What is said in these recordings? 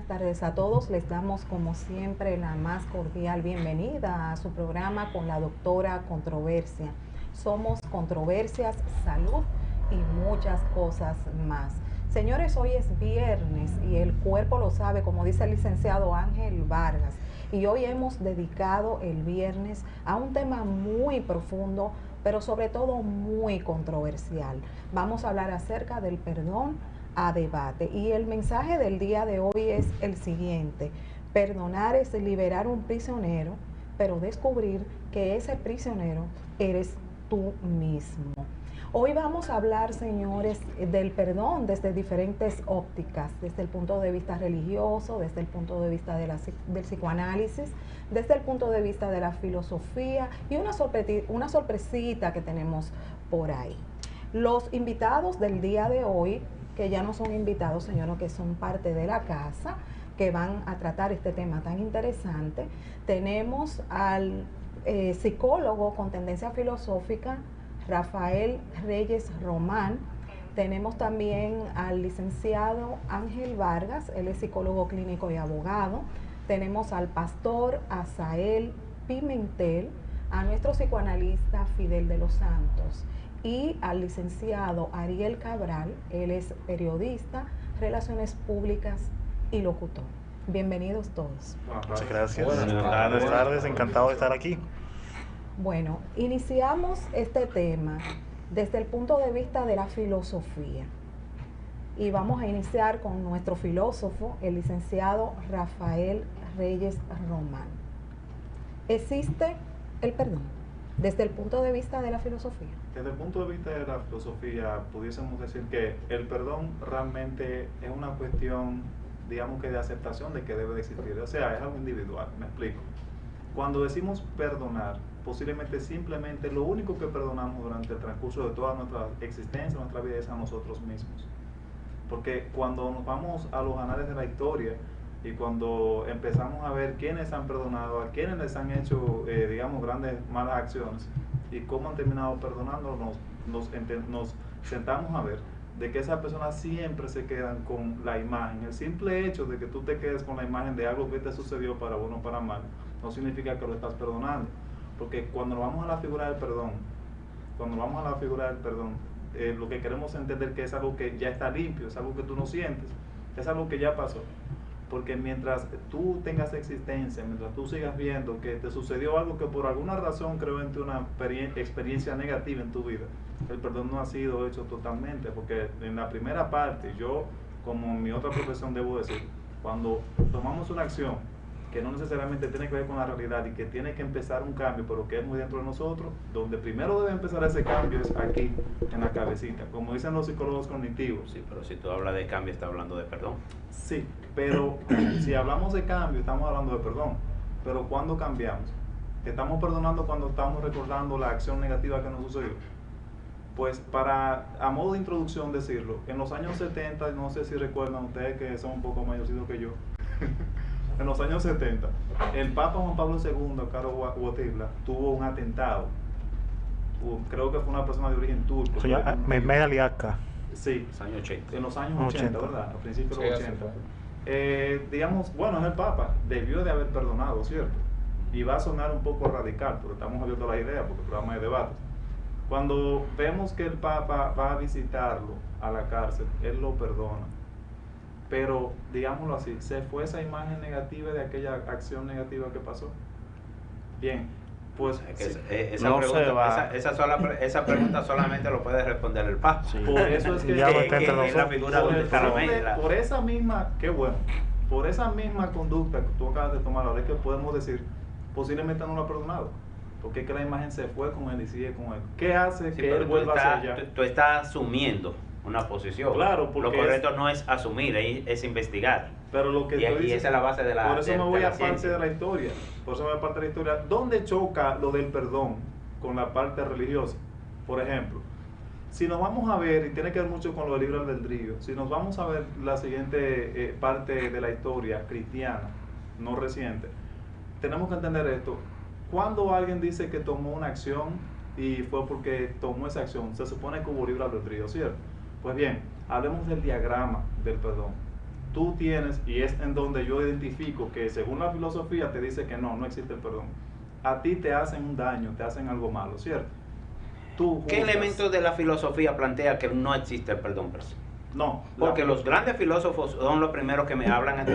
buenas tardes a todos. Les damos como siempre la más cordial bienvenida a su programa con la doctora Controversia. Somos Controversias, Salud y muchas cosas más. Señores, hoy es viernes y el cuerpo lo sabe, como dice el licenciado Ángel Vargas. Y hoy hemos dedicado el viernes a un tema muy profundo, pero sobre todo muy controversial. Vamos a hablar acerca del perdón a debate. Y el mensaje del día de hoy es el siguiente: perdonar es liberar un prisionero, pero descubrir que ese prisionero eres tú mismo. Hoy vamos a hablar, señores, del perdón desde diferentes ópticas, desde el punto de vista religioso, desde el punto de vista del psicoanálisis, desde el punto de vista de la filosofía y una sorpresita que tenemos por ahí. Los invitados del día de hoy, que ya no son invitados, señores, que son parte de la casa, que van a tratar este tema tan interesante. Tenemos al psicólogo con tendencia filosófica, Rafael Reyes Román. Tenemos también al licenciado Ángel Vargas, él es psicólogo clínico y abogado. Tenemos al pastor Asael Pimentel, a nuestro psicoanalista Fidel de los Santos y al licenciado Ariel Cabral, él es periodista, relaciones públicas y locutor. Bienvenidos todos. Muchas gracias. Buenas tardes, encantado de estar aquí. Bueno, iniciamos este tema desde el punto de vista de la filosofía y vamos a iniciar con nuestro filósofo, el licenciado Rafael Reyes Román. ¿Existe el perdón desde el punto de vista de la filosofía? Desde el punto de vista de la filosofía, pudiésemos decir que el perdón realmente es una cuestión, digamos que de aceptación de que debe de existir, o sea, es algo individual. Me explico. Cuando decimos perdonar, posiblemente simplemente lo único que perdonamos durante el transcurso de toda nuestra existencia, nuestra vida, es a nosotros mismos. Porque cuando nos vamos a los anales de la historia y cuando empezamos a ver quiénes han perdonado, a quiénes les han hecho, digamos, grandes malas acciones y cómo han terminado perdonando, nos sentamos a ver de que esas personas siempre se quedan con la imagen. El simple hecho de que tú te quedes con la imagen de algo que te sucedió para bueno o para mal, no significa que lo estás perdonando. Porque cuando nos vamos a la figura del perdón, lo que queremos entender que es algo que ya está limpio, es algo que tú no sientes, es algo que ya pasó. Porque mientras tú tengas existencia, mientras tú sigas viendo que te sucedió algo que por alguna razón creó en ti una experiencia negativa en tu vida, el perdón no ha sido hecho totalmente. Porque en la primera parte, yo, como en mi otra profesión, debo decir, cuando tomamos una acción que no necesariamente tiene que ver con la realidad y que tiene que empezar un cambio, pero que es muy dentro de nosotros, donde primero debe empezar ese cambio es aquí, en la cabecita, como dicen los psicólogos cognitivos. Sí, pero si tú hablas de cambio, estás hablando de perdón. Sí, pero si hablamos de cambio, estamos hablando de perdón. Pero ¿cuándo cambiamos? ¿Estamos perdonando cuando estamos recordando la acción negativa que nos sucedió? Pues a modo de introducción decirlo, en los años 70, no sé si recuerdan ustedes que son un poco mayorcitos que yo, en los años 70, el Papa Juan Pablo II, Caro Wojtyla, tuvo un atentado. Creo que fue una persona de origen turco. Mehmet Ali Akka. Sí, Los años 80. en los años 80, ¿verdad? A principios de los 80. Digamos, bueno, es el Papa, debió de haber perdonado, ¿cierto? Y va a sonar un poco radical, pero estamos abiertos a la idea porque el programa es de debate. Cuando vemos que el Papa va a visitarlo a la cárcel, él lo perdona. Pero, digámoslo así, ¿se fue esa imagen negativa de aquella acción negativa que pasó? Bien, pues esa pregunta solamente lo puede responder el Papa. Sí. Por eso es que, es la figura donde está la media. Por esa misma, qué bueno, por esa misma conducta que tú acabas de tomar ahora es que podemos decir, posiblemente no lo ha perdonado. Porque es que la imagen se fue con él y sigue con él. ¿Qué hace que él vuelva a ser ya? Tú estás asumiendo una posición. Claro, porque lo correcto no es asumir, es investigar. Pero lo que y esa es la base de la Por eso me voy a ciencia. parte de la historia. Por eso me voy a parte de la historia. ¿Dónde choca lo del perdón con la parte religiosa? Por ejemplo, si nos vamos a ver, y tiene que ver mucho con lo del libre albedrío, si nos vamos a ver la siguiente parte de la historia cristiana, no reciente, tenemos que entender esto. Cuando alguien dice que tomó una acción y fue porque tomó esa acción, se supone que hubo libre albedrío, ¿cierto? Pues bien, hablemos del diagrama del perdón. tú tienes, y es en donde yo identifico que según la filosofía te dice que no existe el perdón. A ti te hacen un daño, te hacen algo malo, ¿cierto? Tú ¿Qué juzgas. elementos de la filosofía plantea que no existe el perdón per se? No. Porque los grandes filósofos son los primeros que me hablan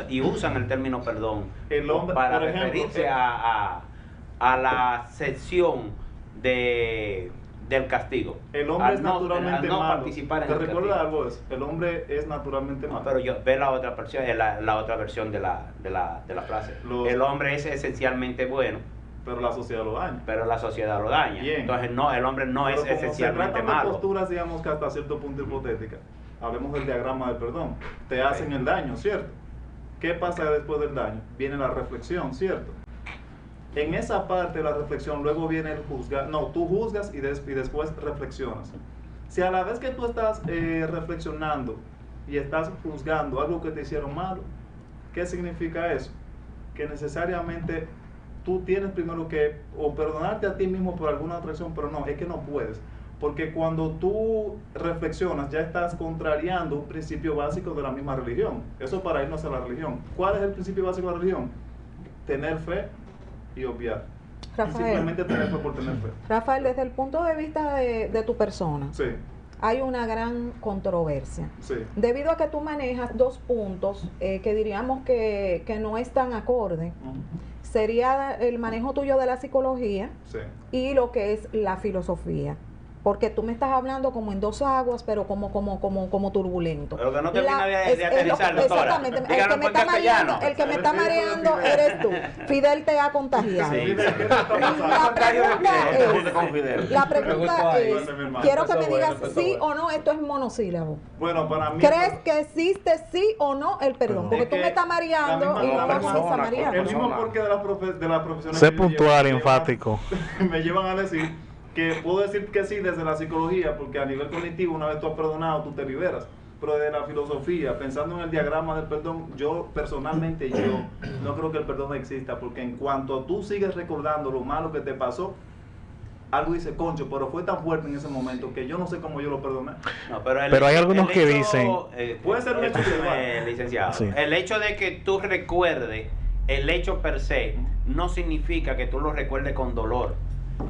y usan el término perdón El hombre, para por ejemplo, referirse a la sección del castigo. el hombre al es no, naturalmente al no malo. participar en ¿Te el recuerdas castigo. algo de eso? El hombre es naturalmente No, malo. pero yo ve la otra versión, la otra versión de la frase. El hombre es esencialmente bueno, Pero la sociedad lo daña. pero la sociedad lo daña. Bien. Entonces no, el hombre no Pero es como esencialmente se tratan de malo. posturas, digamos que hasta cierto punto hipotéticas. Hablemos del diagrama del perdón. Te hacen el daño, ¿cierto? ¿Qué pasa después del daño? Viene la reflexión, ¿cierto? En esa parte de la reflexión luego viene el juzgar. No, tú juzgas y después reflexionas. Si a la vez que tú estás reflexionando y estás juzgando algo que te hicieron malo, ¿qué significa eso? Que necesariamente tú tienes primero que o perdonarte a ti mismo por alguna otra acción, pero no, es que no puedes. Porque cuando tú reflexionas, ya estás contrariando un principio básico de la misma religión. Eso para irnos a la religión. ¿Cuál es el principio básico de la religión? Tener fe y obviar. Rafael. Y simplemente tener fe por tener fe. Rafael, desde el punto de vista de tu persona, Sí, hay una gran controversia. sí. Debido a que tú manejas dos puntos que diríamos que no están acorde, Ujú. sería el manejo tuyo de la psicología Sí. y lo que es la filosofía. Porque tú me estás hablando como en dos aguas, pero como turbulento. Pero que no termina de es lo que- aterrizar, doctora. Exactamente. El Dígalo que me en está castellano. mareando, el que me está Sí, sí, mareando sí. eres tú. Fidel te ha contagiado. Sí. ¿Qué te está pasando? La pregunta es, la Me pregunta gustó ahí. es, Bueno, mi hermano. quiero que Empezó me bueno, digas empezó sí bueno. o no, esto es monosílabo. Bueno, para mí... ¿Crees que existe sí o no el perdón? Porque Es tú que me estás la mareando misma- y no la vamos a persona, marear. El mismo persona. porqué de la profesión. Sé puntual, enfático. Me llevan a decir que puedo decir que sí desde la psicología, porque a nivel cognitivo, una vez tú has perdonado, tú te liberas. Pero desde la filosofía, pensando en el diagrama del perdón, yo personalmente no creo que el perdón exista, porque en cuanto tú sigues recordando lo malo que te pasó, algo dice, concho, pero fue tan fuerte en ese momento que yo no sé cómo yo lo perdoné. No, Pero hay algunos que dicen- Puede ser un hecho licenciado. Sí. El hecho de que tú recuerdes el hecho per se no significa que tú lo recuerdes con dolor.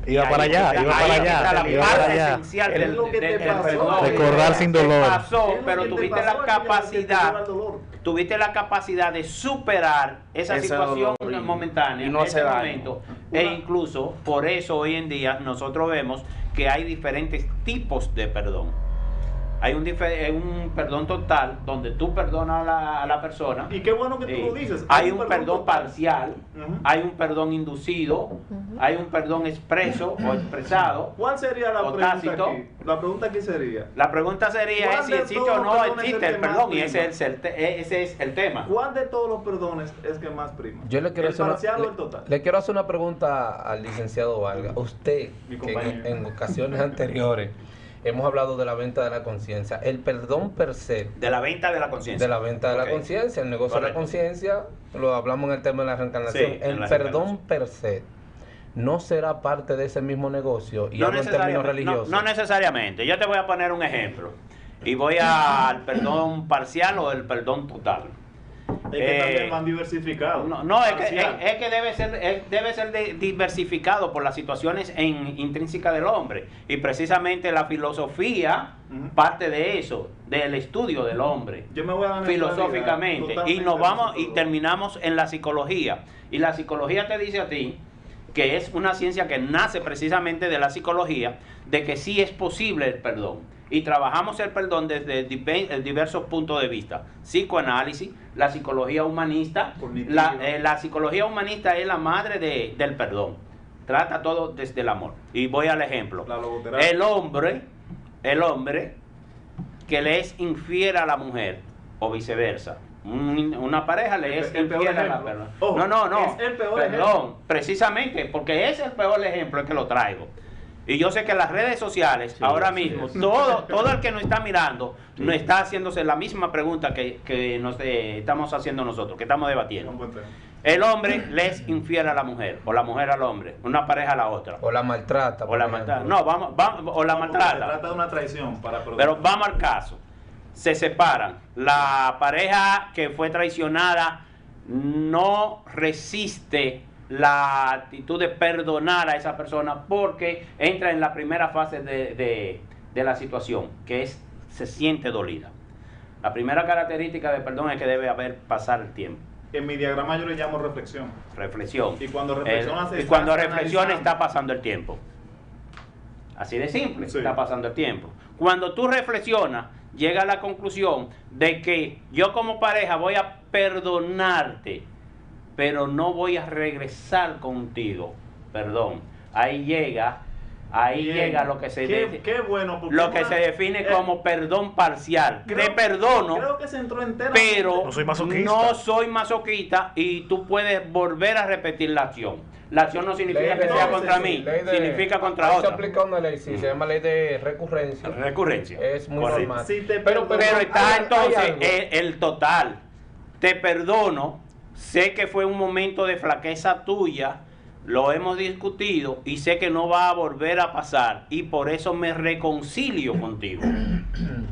Iba para allá, Ahí iba para está allá, la iba para parte allá. esencial Es del lo que te del pasó. perdón. Recordar sin Te dolor. pasó, Es lo pero que te tuviste pasó, la es que te lleva capacidad, al dolor. tuviste la capacidad de superar esa Ese situación dolor momentánea y no en ese hace daño. momento. E incluso por eso hoy en día nosotros vemos que hay diferentes tipos de perdón. Hay un perdón total donde tú perdonas a la persona. Y qué bueno que tú lo dices. Hay un perdón total. parcial, Ujú. hay un perdón inducido, hay un perdón expreso o expresado. ¿Cuál sería la o pregunta tácito. aquí? La pregunta aquí sería, La pregunta sería ¿Cuál es si de existe todos o no los perdones existe es el el que perdón más y ese es el tema. ¿cuál de todos los perdones es que más prima? Yo le quiero ¿El hacer parcial o el total? le quiero hacer una pregunta al licenciado Vargas. Usted, Mi que compañero. en ocasiones anteriores hemos hablado de la venta de la conciencia, el perdón per se, De la venta de la conciencia. de la venta de Ok. la conciencia, el negocio de la Correcto. conciencia, lo hablamos en el tema de la reencarnación. Sí, en el la perdón reencarnación. per se no será parte de ese mismo negocio y No hablo en términos religiosos. no necesariamente. Yo te voy a poner un ejemplo. Y voy al perdón parcial o el perdón total. Es que también van diversificados. No, es Parcial. que debe ser diversificado por las situaciones intrínsecas del hombre. Y precisamente la filosofía Ujú. parte de eso, del estudio del hombre. Yo me voy a la Filosóficamente. mentalidad Y nos totalmente vamos y psicólogo. terminamos en la psicología. Y la psicología te dice a ti que es una ciencia que nace precisamente de la psicología, de que sí es posible el perdón. Y trabajamos el perdón desde diversos puntos de vista. Psicoanálisis, la psicología humanista. Cognitivo. La psicología humanista es la madre del perdón. Trata todo desde el amor. Y voy al ejemplo. La logoterapia. El hombre que le es infiel a la mujer o viceversa. Una pareja le es El peor infiel a la ejemplo. persona. Ojo, No. es el peor Perdón, ejemplo. precisamente porque es el peor ejemplo el que lo traigo. Y yo sé que las redes sociales, ahora mismo, todo el que nos está mirando, nos está haciéndose la misma pregunta que nos estamos haciendo nosotros, que estamos Un debatiendo. buen tema. El hombre le es infiel a la mujer, o la mujer al hombre, una pareja a la otra. O la maltrata. O la por maltrata. ejemplo. No, vamos, o la No, porque Se maltrata. trata de una traición para perdonar. Pero vamos al caso. se separan. La pareja que fue traicionada no resiste la actitud de perdonar a esa persona porque entra en la primera fase de la situación, que es se siente dolida. La primera característica de perdón es que debe haber pasar el tiempo. En mi diagrama yo le llamo reflexión. Reflexión. Y cuando reflexionas, y cuando estás reflexiones analizando. está pasando el tiempo. Así de simple, Sí. está pasando el tiempo. Cuando tú reflexionas, llega a la conclusión de que yo como pareja voy a perdonarte, pero no voy a regresar contigo. Perdón. Ahí llega Bien. lo que se Qué bueno, porque lo que una- se define como perdón parcial. Te perdono, Creo que se entró enteramente. pero No soy masoquista. no soy masoquista y tú puedes volver a repetir la acción. La acción no significa que sea contra mí, significa contra Se otra. aplica una ley, sí, se llama ley de recurrencia. Recurrencia. Es muy Correcto. normal. Si te pero Pero está hay entonces algo. el total. Te perdono, sé que fue un momento de flaqueza tuya, lo hemos discutido y sé que no va a volver a pasar y por eso me reconcilio contigo.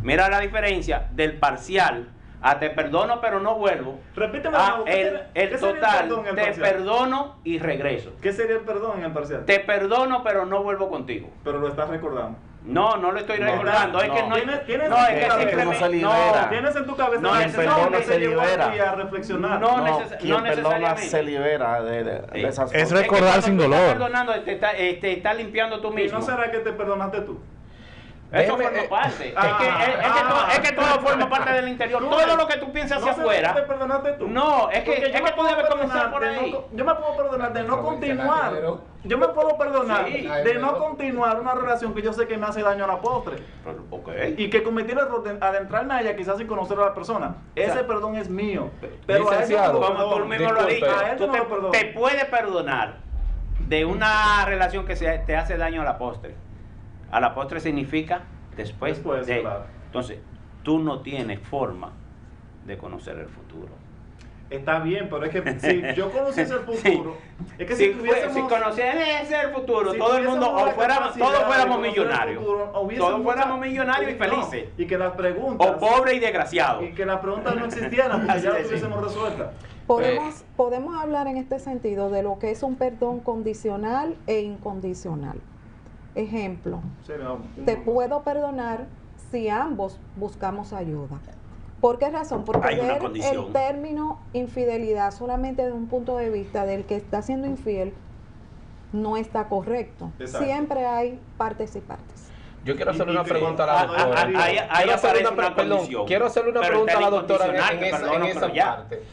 Mira la diferencia del parcial a te perdono pero no vuelvo. Repíteme, a ¿qué sería- el qué sería el total, perdón en el te parcial? perdono y regreso. ¿Qué sería el perdón en el parcial? Te perdono pero no vuelvo contigo. Pero lo estás recordando. No lo estoy No, recordando. Es que no, ¿Tienes no, es que en tu cabeza? simplemente No se libera. Tienes en tu cabeza No, la el necesidad perdón que no te se llevó a libera. ti a reflexionar. No, No, no quien perdona necesariamente. se libera de Sí. esas Es cosas. recordar que cuando sin tú estás dolor. perdonando, te está limpiando tú ¿Y mismo. no será que te perdonaste tú? Eso Déjeme, forma parte. ah, es que todo forma parte del interior. Todo lo que tú piensas hacia ¿No será que te afuera. perdonaste tú? No, es que Porque yo me tú puedo debes perdonar comenzar por de ahí. yo me puedo perdonar de no Pero continuar. mencionaste, Yo me puedo perdonar Sí. de no continuar una relación que yo sé que me hace daño a la postre. Ok. Y que cometí el error de adentrarme a ella quizás sin conocer a la persona. Ese sea, perdón es mío. Pero a él yo licenciado, no lo Como tú perdono. mismo lo has dicho, Disculpe. A él tú yo no lo perdono. te puedes perdonar de una relación que te hace daño a la postre. A la postre significa después de. Claro. Entonces, tú no tienes forma de conocer el futuro. Está bien, pero es que si yo conociese el futuro, es que si tuviésemos- conociese el futuro, si todo el mundo, tuviésemos o la fuéramos, capacidad todos de fuéramos conocer el millonarios. futuro, hubiese Todos fuéramos mucha- millonarios y no, felices. y que las preguntas O pobres y desgraciados. y que las preguntas no existieran porque Así ya de las tuviésemos resueltas. Podemos hablar en este sentido de lo que es un perdón condicional e incondicional. Ejemplo, Sí, no, te puedo perdonar si ambos buscamos ayuda. ¿Por qué razón? Porque Hay una ver condición. el término infidelidad solamente desde un punto de vista del que está siendo infiel no está correcto. Exacto. Siempre hay partes y partes. Yo quiero hacerle Y- una y- pregunta a ah, la doctora. ahí Quiero hacerle aparece una una perdón, condición. quiero hacerle una Pero pregunta a la está doctora incondicional, en te esa, perdono, en esa pero ya. parte.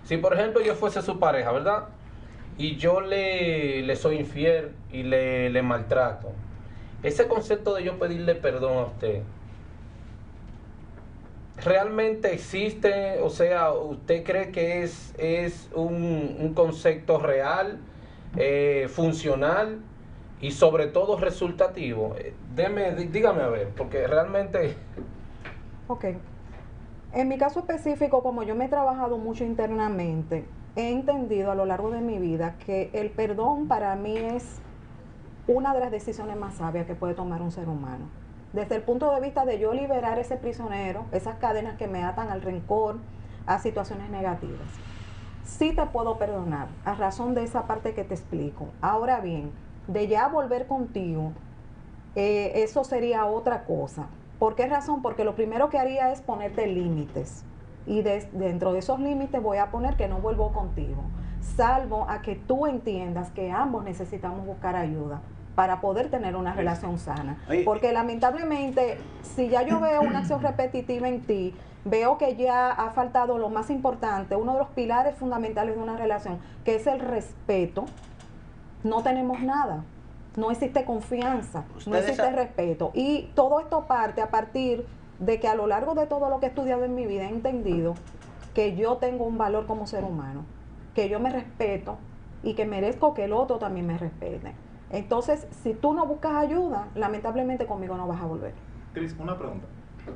Si por ejemplo yo fuese su pareja, ¿verdad? Y yo le soy infiel y le maltrato. Ese concepto de yo pedirle perdón a usted, ¿realmente existe? O sea, ¿usted cree que es un concepto real, funcional y sobre todo resultativo? Dígame a ver, porque realmente... Ok. En mi caso específico, como yo me he trabajado mucho internamente, he entendido a lo largo de mi vida que el perdón para mí es una de las decisiones más sabias que puede tomar un ser humano. Desde el punto de vista de yo liberar ese prisionero, esas cadenas que me atan al rencor, a situaciones negativas. Sí te puedo perdonar, a razón de esa parte que te explico. Ahora bien, de ya volver contigo, eso sería otra cosa. ¿Por qué razón? Porque lo primero que haría es ponerte límites. Y dentro de esos límites voy a poner que no vuelvo contigo. Salvo a que tú entiendas que ambos necesitamos buscar ayuda para poder tener una relación sana. Oye, Porque lamentablemente, si ya yo veo una acción repetitiva en ti, veo que ya ha faltado lo más importante, uno de los pilares fundamentales de una relación, que es el respeto, no tenemos nada. No existe confianza, no Ustedes existe respeto. Y todo esto parte a partir de que a lo largo de todo lo que he estudiado en mi vida he entendido que yo tengo un valor como ser humano, que yo me respeto y que merezco que el otro también me respete. Entonces, si tú no buscas ayuda, lamentablemente conmigo no vas a volver. Cris, una pregunta.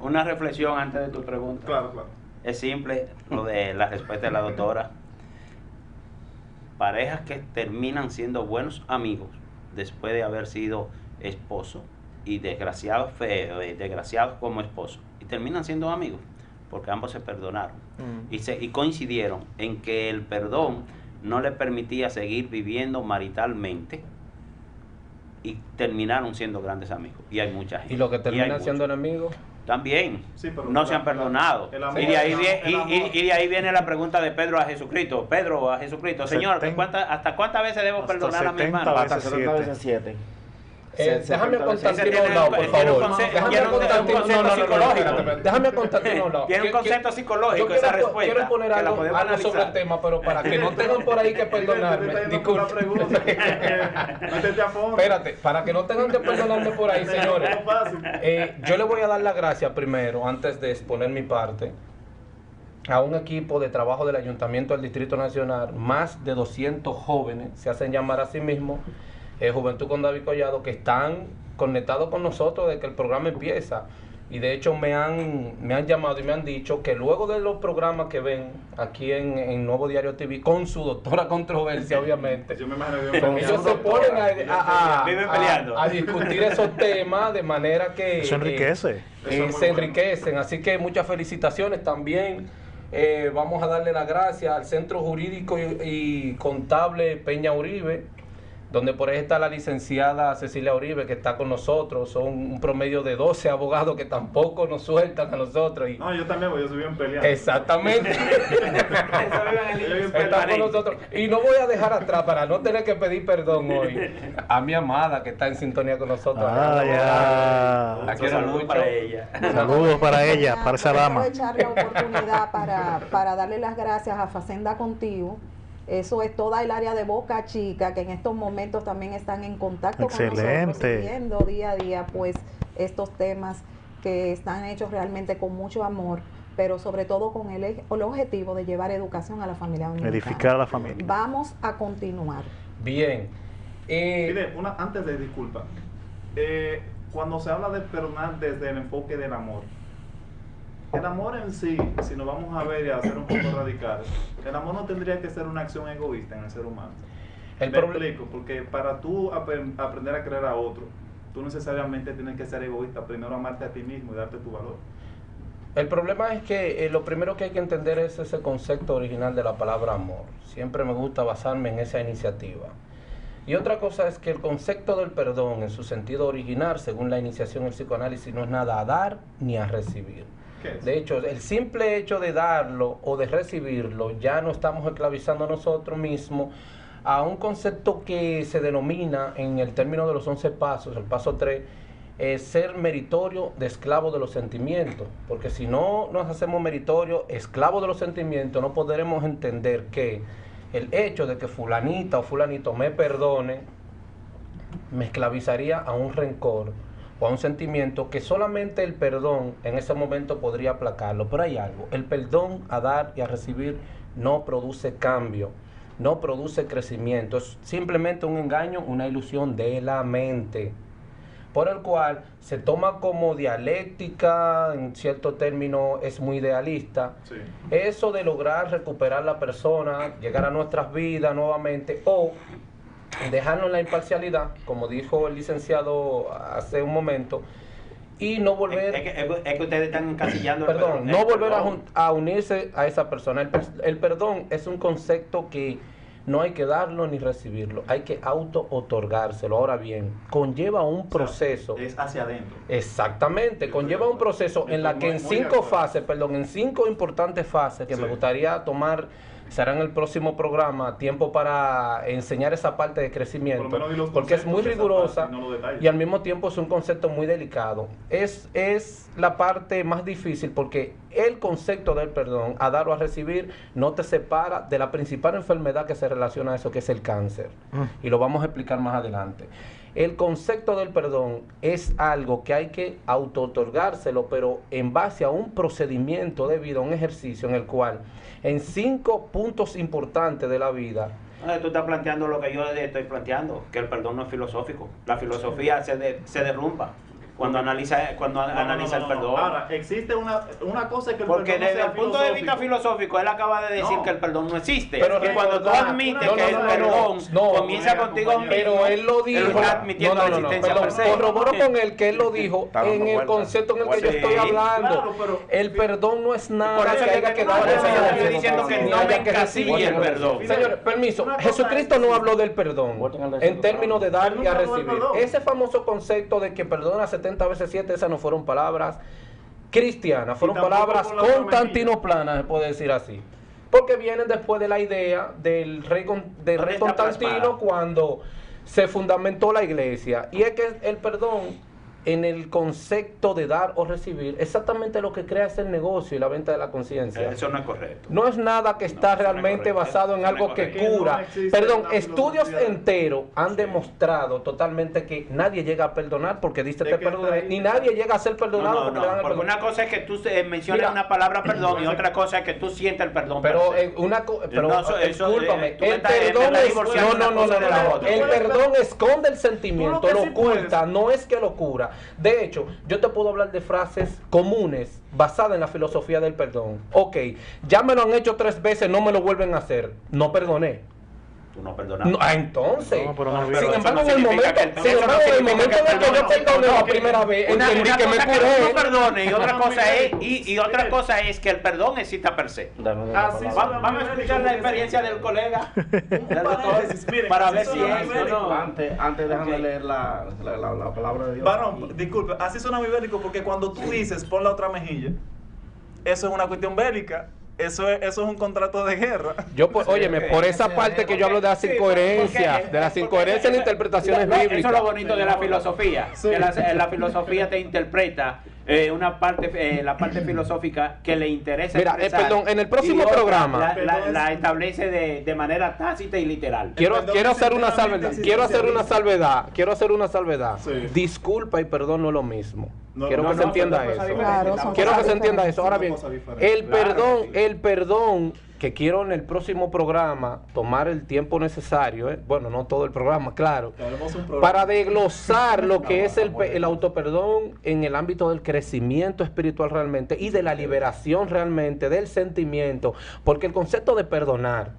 Una reflexión antes de tu pregunta. Claro, claro. Es simple lo de la respuesta de la doctora. Parejas que terminan siendo buenos amigos después de haber sido esposo y desgraciados feos, desgraciados como esposos, y terminan siendo amigos, porque ambos se perdonaron y coincidieron en que el perdón no le permitía seguir viviendo maritalmente, y terminaron siendo grandes amigos. Y hay mucha gente. ¿Y los que terminan siendo enemigos? También Sí, pero no se han perdonado. Y de ahí viene la pregunta de Pedro a Jesucristo. Pedro a Jesucristo, Señor, ¿hasta cuántas veces debo perdonar a mi hermano? Hasta 70 veces 7. Déjame a Constantino un lado, por favor. Déjame a Constantino Déjame a Constantino un lado. Tiene un concepto psicológico esa respuesta. Quiero poner algo sobre el tema, pero para que no tengan por ahí que perdonarme. Disculpe. Espérate, para que no tengan que perdonarme por ahí, señores. Yo le voy a dar las gracias primero, antes de exponer mi parte, a un equipo de trabajo del Ayuntamiento del Distrito Nacional. Más de 200 jóvenes se hacen llamar a sí mismos Juventud con David Collado, que están conectados con nosotros desde que el programa empieza, y de hecho me han llamado y me han dicho que luego de los programas que ven aquí en Nuevo Diario TV con su doctora controversia, obviamente, yo me imagino ellos se ponen a discutir esos temas de manera que eso enriquece. Se enriquecen, así que muchas felicitaciones también. Vamos a darle las gracias al Centro Jurídico y Contable Peña Uribe, donde por ahí está la licenciada Cecilia Uribe, que está con nosotros. Son un promedio de 12 abogados que tampoco nos sueltan a nosotros. No, yo también, yo soy bien peleado. Exactamente. Está con nosotros. Y no voy a dejar atrás, para no tener que pedir perdón hoy, a mi amada que está en sintonía con nosotros. La quiero mucho. Para ella. Saludos para ella, para esa dama. Aprovechar la oportunidad para darle las gracias a Facenda Contigo. Eso es toda el área de Boca Chica, que en estos momentos también están en contacto con nosotros, siguiendo día a día pues estos temas que están hechos realmente con mucho amor, pero sobre todo con el objetivo de llevar educación a la familia dominicana. Edificar a la familia. Vamos a continuar. Bien. Mire, antes de disculpa, cuando se habla de perdonar desde el enfoque del amor, el amor en sí, si nos vamos a ver y a ser un poco radicales, el amor no tendría que ser una acción egoísta en el ser humano. Me explico, porque para tú aprender a querer a otro, tú necesariamente tienes que ser egoísta, primero amarte a ti mismo y darte tu valor. El problema es que lo primero que hay que entender es ese concepto original de la palabra amor. Siempre me gusta basarme en esa iniciativa. Y otra cosa es que el concepto del perdón en su sentido original, según la iniciación del psicoanálisis, no es nada a dar ni a recibir. De hecho, el simple hecho de darlo o de recibirlo, ya no estamos esclavizando a nosotros mismos a un concepto que se denomina en el término de los 11 pasos, el paso 3, ser meritorio de esclavo de los sentimientos. Porque si no nos hacemos meritorio, esclavo de los sentimientos, no podremos entender que el hecho de que fulanita o fulanito me perdone, me esclavizaría a un rencor o a un sentimiento que solamente el perdón en ese momento podría aplacarlo. Pero hay algo, el perdón a dar y a recibir no produce cambio, no produce crecimiento, es simplemente un engaño, una ilusión de la mente, por el cual se toma como dialéctica, en cierto término es muy idealista, sí, eso de lograr recuperar la persona, llegar a nuestras vidas nuevamente, o dejarnos en la imparcialidad, como dijo el licenciado hace un momento, y no volver... Es que ustedes están encasillando... Perdón, no volver a unirse a esa persona. El perdón es un concepto que no hay que darlo ni recibirlo, hay que auto-otorgárselo. Ahora bien, conlleva un proceso... O sea, es hacia adentro. Exactamente, conlleva un proceso en la que en 5 fases, en 5 importantes fases que sí, me gustaría tomar... Será en el próximo programa tiempo para enseñar esa parte de crecimiento, porque es muy rigurosa y al mismo tiempo es un concepto muy delicado. Es la parte más difícil porque el concepto del perdón, a dar o a recibir, no te separa de la principal enfermedad que se relaciona a eso, que es el cáncer. Y lo vamos a explicar más adelante. El concepto del perdón es algo que hay que auto-otorgárselo, pero en base a un procedimiento debido a un ejercicio en el cual, en 5 puntos importantes de la vida... Tú estás planteando lo que yo estoy planteando, que el perdón no es filosófico. La filosofía se derrumba. cuando analiza el perdón. Ahora, existe una cosa que el Porque perdón no desde sea el punto de vista filosófico, él acaba de decir No. que el perdón no existe. Pero que cuando tú admites que el perdón comienza contigo mismo, pero él lo dijo. él está admitiendo la existencia per se. Corroboro con él que él lo dijo Está dando en el vueltas. concepto en el que yo Sí, estoy hablando. claro, pero- El perdón no es nada Por eso que es haya que quedado por eso yo en estoy diciendo que ni no haya me que encasille recibir. el perdón. Señores, permiso, Una cosa Jesucristo es- no habló del perdón en términos de dar Él y nunca a habló del recibir. perdón. Ese famoso concepto de que perdona 70 veces 7, esas no fueron palabras cristianas, fueron tampoco palabras por la otra constantinoplanas, se puede decir así. Porque vienen después de la idea del rey ¿Dónde está Constantino plasmada? cuando se fundamentó la iglesia. Y es que el perdón, en el concepto de dar o recibir, exactamente lo que crea es el negocio y la venta de la conciencia. Eso no es correcto. No es nada que está eso no es realmente correcto. basado en Eso no es algo que correcto. Que cura. no existe Perdón, la estudios filosofía. enteros han Sí. demostrado totalmente que nadie llega a perdonar porque dice ¿De te qué perdoné, está ni ahí? nadie llega a ser No, perdonado no, porque le dan no, el porque perdón. una cosa es que tú menciones Mira, una palabra perdón y otra cosa es que tú sientes el perdón. Pero per se. pero No, eso- discúlpame, tú me el estás- perdón me estás es divorciando no, una cosa de la otra. el perdón esconde el sentimiento, Tú lo lo que sí puedes. oculta, no es que lo cura. De hecho, yo te puedo hablar de frases comunes basadas en la filosofía del perdón. Ok, ya me lo han hecho 3 veces, no me lo vuelven a hacer, no perdoné. Tú no perdonas. No, entonces, No, pero no olvides. sin Pero embargo, eso en el no momento, significa que- sin eso no embargo, en el significa momento en el que yo no, perdoné no, la no, primera vez, entendí Una que me cosa es curé. tú perdone y otra No, cosa es Miguel. y otra cosa es que el perdón exista per se. Así Vamos a escuchar la experiencia del colega, del doctor, paréntesis, miren, para así ver si suena es muy o bélico. no. Antes déjame Ok. leer la palabra de Dios. Bueno, disculpe, así suena muy bélico porque cuando tú dices pon la otra mejilla, eso es una cuestión bélica. Eso es un contrato de guerra. Yo, óyeme, por esa parte que yo hablo de las incoherencias, de las incoherencias en interpretaciones bíblicas. Eso es lo bonito de la filosofía, Sí. que la filosofía te interpreta una parte, la parte filosófica que le interesa. Mira, expresar, perdón, en el próximo y otra programa- la establece de manera tácita y literal. Quiero perdón hacer una sinceramente salvedad, quiero hacer una salvedad. Sí. Disculpa y perdón no es lo mismo. No, Quiero no, que no, se entienda son dos cosas eso. diferentes. Claro, son Quiero que cosas se entienda diferentes. eso. Ahora bien, Son dos cosas diferentes. el Claro perdón, que sí. el perdón que quiero en el próximo programa tomar el tiempo necesario, bueno, no todo el programa, claro, Haremos un programa. para desglosar lo que es el autoperdón en el ámbito del crecimiento espiritual realmente y de la liberación realmente del sentimiento, porque el concepto de perdonar,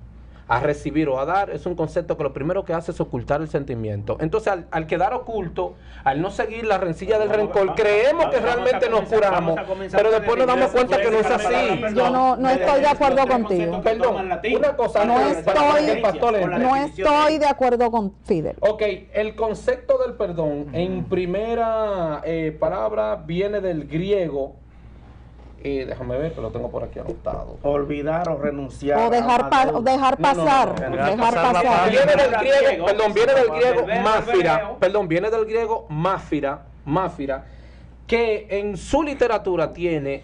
a recibir o a dar es un concepto que lo primero que hace es ocultar el sentimiento. Entonces, al quedar oculto, al no seguir la rencilla del rencor, creemos que realmente nos curamos, pero después nos damos cuenta que no es así. Yo no estoy de acuerdo contigo. Perdón, una cosa No antes para que el estoy- pastor entre. No estoy de acuerdo con Fidel. Ok, el concepto del perdón en primera palabra viene del griego. Déjame ver que lo tengo por aquí anotado. Olvidar o renunciar. O dejar, a una deuda. dejar pasar. no, no. Dejar Pasar la pasar. página. Viene del griego, perdón, viene del griego Del máfira, hebreo. perdón, viene del griego máfira, que en su literatura tiene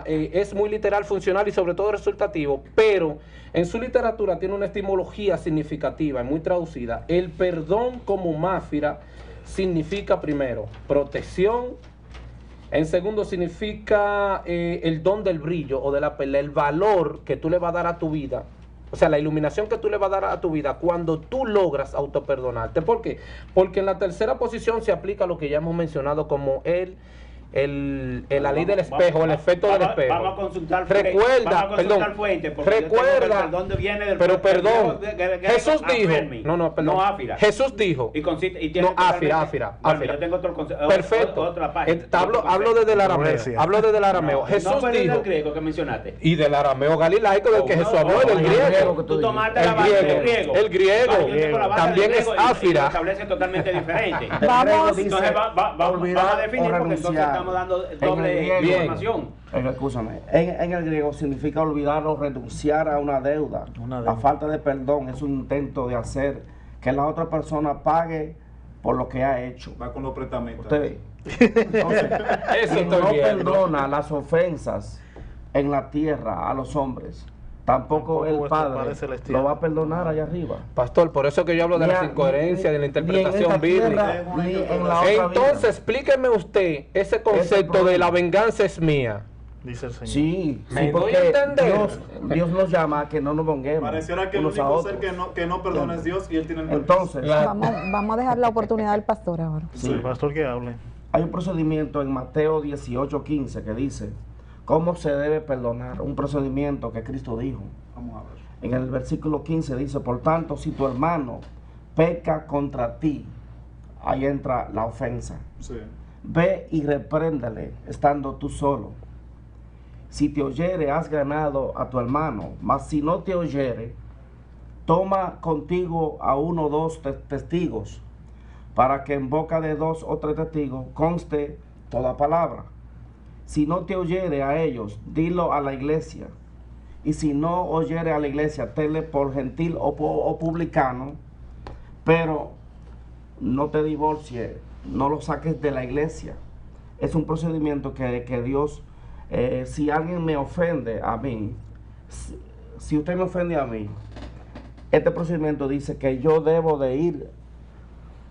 es muy literal, funcional y sobre todo resultativo, pero en su literatura tiene una etimología significativa y muy traducida. El perdón como máfira significa primero protección. En segundo, significa el don del brillo o de la perla, el valor que tú le vas a dar a tu vida. O sea, la iluminación que tú le vas a dar a tu vida cuando tú logras autoperdonarte. ¿Por qué? Porque en la tercera posición se aplica lo que ya hemos mencionado como la ley del espejo, el efecto del espejo. Vamos a consultar Recuerda, fuente, porque yo tengo que el recuerda, perdón viene del pero perdón, griego Jesús dijo, afirmi, perdón, no áfira. Jesús dijo, Y tiene no, áfira. Bueno, yo tengo otro concepto. Perfecto. Otra página. Hablo desde el arameo. Controversia. Hablo desde el arameo. No, Jesús no fue dijo. del griego que mencionaste. Y del arameo galilaico del que Jesús habló, del griego. Tú tomaste El la base del griego. griego. El griego. Yo tengo la base También del es griego y lo áfira. establece totalmente diferente. Vamos. Entonces vamos olvidar a definir o porque entonces renunciar. estamos dando En doble el griego- información. Escúchame, en el griego significa olvidar o renunciar a una deuda. Una deuda. La falta de perdón es un intento de hacer que la otra persona pague por lo que ha hecho. Va con los pretamientos. Usted, entonces, Eso quien estoy no viendo. perdona las ofensas en la tierra a los hombres, tampoco el vuestro Padre Padre Celestial. lo va a perdonar allá arriba. Pastor, por eso que yo hablo de Ni las a- incoherencias, de la ni en interpretación esta bíblica. tierra, ni en la otra Entonces, vida. explíqueme usted ese concepto de problema. la venganza es mía. Dice el Señor. Sí, Me sí, doy porque a entender. Dios nos llama a que no nos venguemos Pareciera que el unos a único otros. ser que no perdona es Dios y él tiene el permiso. Entonces, La- Vamos a dejar la oportunidad al pastor ahora. Sí, el pastor que hable. Hay un procedimiento en Mateo 18:15 que dice cómo se debe perdonar, un procedimiento que Cristo dijo. Vamos a ver. En el versículo 15 dice, por tanto, si tu hermano peca contra ti, ahí entra la ofensa. Sí. Ve y repréndele, estando tú solo. Si te oyere, has ganado a tu hermano, mas si no te oyere, toma contigo a 1 o 2 testigos, para que en boca de 2 o 3 testigos conste toda palabra. Si no te oyere a ellos, dilo a la iglesia. Y si no oyere a la iglesia, tenle por gentil o publicano, pero no te divorcies, no lo saques de la iglesia. Es un procedimiento que Dios, si alguien me ofende a mí, si usted me ofende a mí, este procedimiento dice que yo debo de ir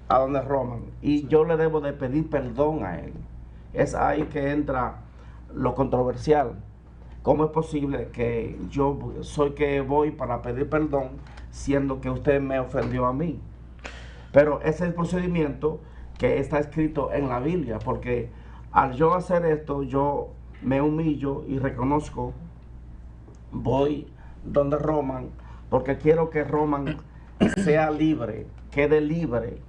a donde Roman y yo le debo de pedir perdón a él. Es ahí que entra lo controversial. ¿Cómo es posible que yo soy que voy para pedir perdón siendo que usted me ofendió a mí? Pero ese es el procedimiento que está escrito en la Biblia, porque al yo hacer esto, yo me humillo y reconozco, voy donde Roman, porque quiero que Roman sea libre, quede libre.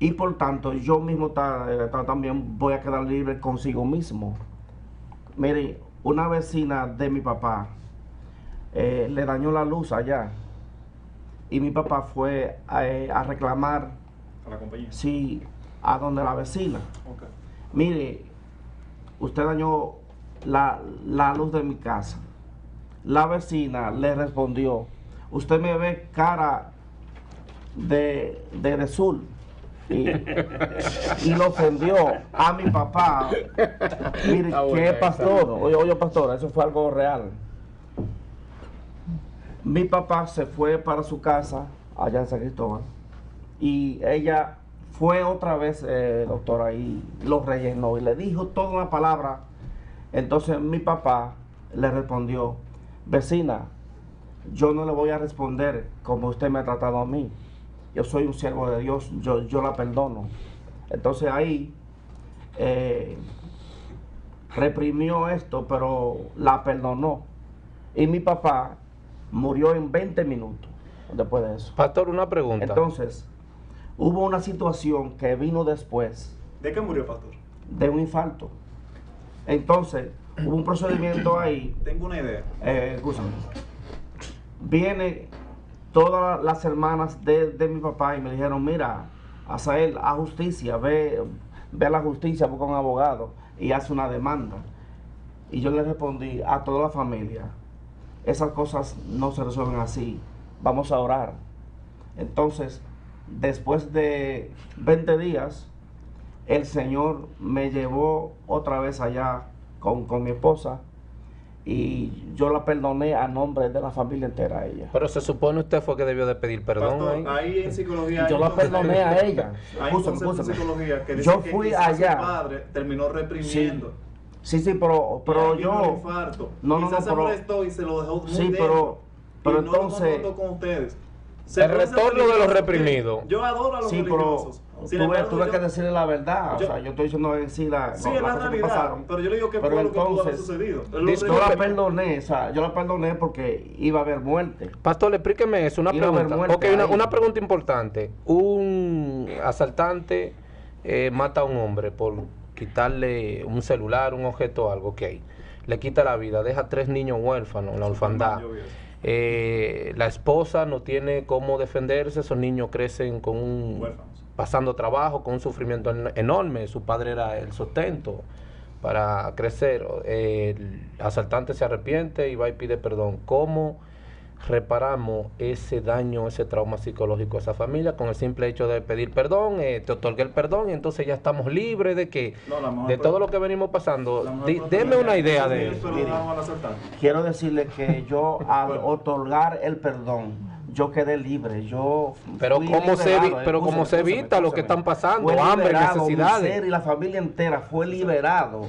Y por tanto, yo mismo también voy a quedar libre consigo mismo. Mire, una vecina de mi papá le dañó la luz allá. Y mi papá fue a reclamar, ¿A la compañía? sí, a donde la vecina. Ok. Mire, usted dañó la luz de mi casa. La vecina le respondió, usted me ve cara de azul. Y lo ofendió a mi papá. Mire, que es pastor. Oye, pastor, eso fue algo real. Mi papá se fue para su casa allá en San Cristóbal y ella fue otra vez, doctora, y lo rellenó y le dijo toda una palabra. Entonces mi papá le respondió, vecina, yo no le voy a responder como usted me ha tratado a mí. Yo soy un siervo de Dios, yo la perdono. Entonces ahí reprimió esto, pero la perdonó. Y mi papá murió en 20 minutos después de eso. Pastor, una pregunta. Entonces, hubo una situación que vino después ¿De qué murió, pastor? de un infarto. Entonces, hubo un procedimiento ahí. Tengo una idea. Escúchame. Viene todas las hermanas de mi papá y me dijeron, mira, Asael, a justicia, ve a la justicia, busca un abogado y hace una demanda. Y yo le respondí a toda la familia, esas cosas no se resuelven así, vamos a orar. Entonces, después de 20 días, el Señor me llevó otra vez allá con mi esposa y yo la perdoné a nombre de la familia entera a ella. Pero se supone usted fue que debió de pedir perdón. Pastor, ahí en psicología... Yo la perdoné a ella. Hay un concepto en psicología que dice Yo que fui quizás allá. su padre terminó reprimiendo. Sí, Y pero ahí vino el yo... infarto. No, Quizás se pero... molestó y se lo dejó muy Sí, dentro. pero Y no lo entonces... confrontó con ustedes. El retorno de los reprimidos. Yo adoro a los Sí, religiosos. pero Sin tuve embargo, que decirle la verdad. yo- O sea, yo estoy diciendo en sí Sí, las es la cosas que realidad, pasaron. pero yo le digo que Pero fue lo que pudo haber entonces, sucedido. Es lo Yo disculpe. la perdoné, o sea, yo la perdoné porque iba a haber muerte. Pastor, explíqueme eso, una Iba a haber pregunta. muerte Ok, ahí. una pregunta importante. Un asaltante mata a un hombre por quitarle un celular, un objeto, algo, ok. Le quita la vida, deja 3 niños huérfanos en la orfandad. Yo vi eso. La esposa no tiene cómo defenderse, esos niños crecen con Huérfanos. pasando trabajo, con un sufrimiento enorme. Su padre era el sustento para crecer. El asaltante se arrepiente y va y pide perdón. ¿Cómo reparamos ese daño, ese trauma psicológico a esa familia con el simple hecho de pedir perdón? Te otorgué el perdón y entonces ya estamos libres de que No, la mejor de todo prueba- lo que venimos pasando. La mejor prueba Deme es una que idea esos de niños eso. perdonaron al asaltante. Quiero decirle que yo al otorgar el perdón, yo quedé libre. Yo Pero fui cómo se liberado. pero cómo se evita lo que están pasando, Fue hambre, liberado, mi necesidades. ser y la familia entera fue liberado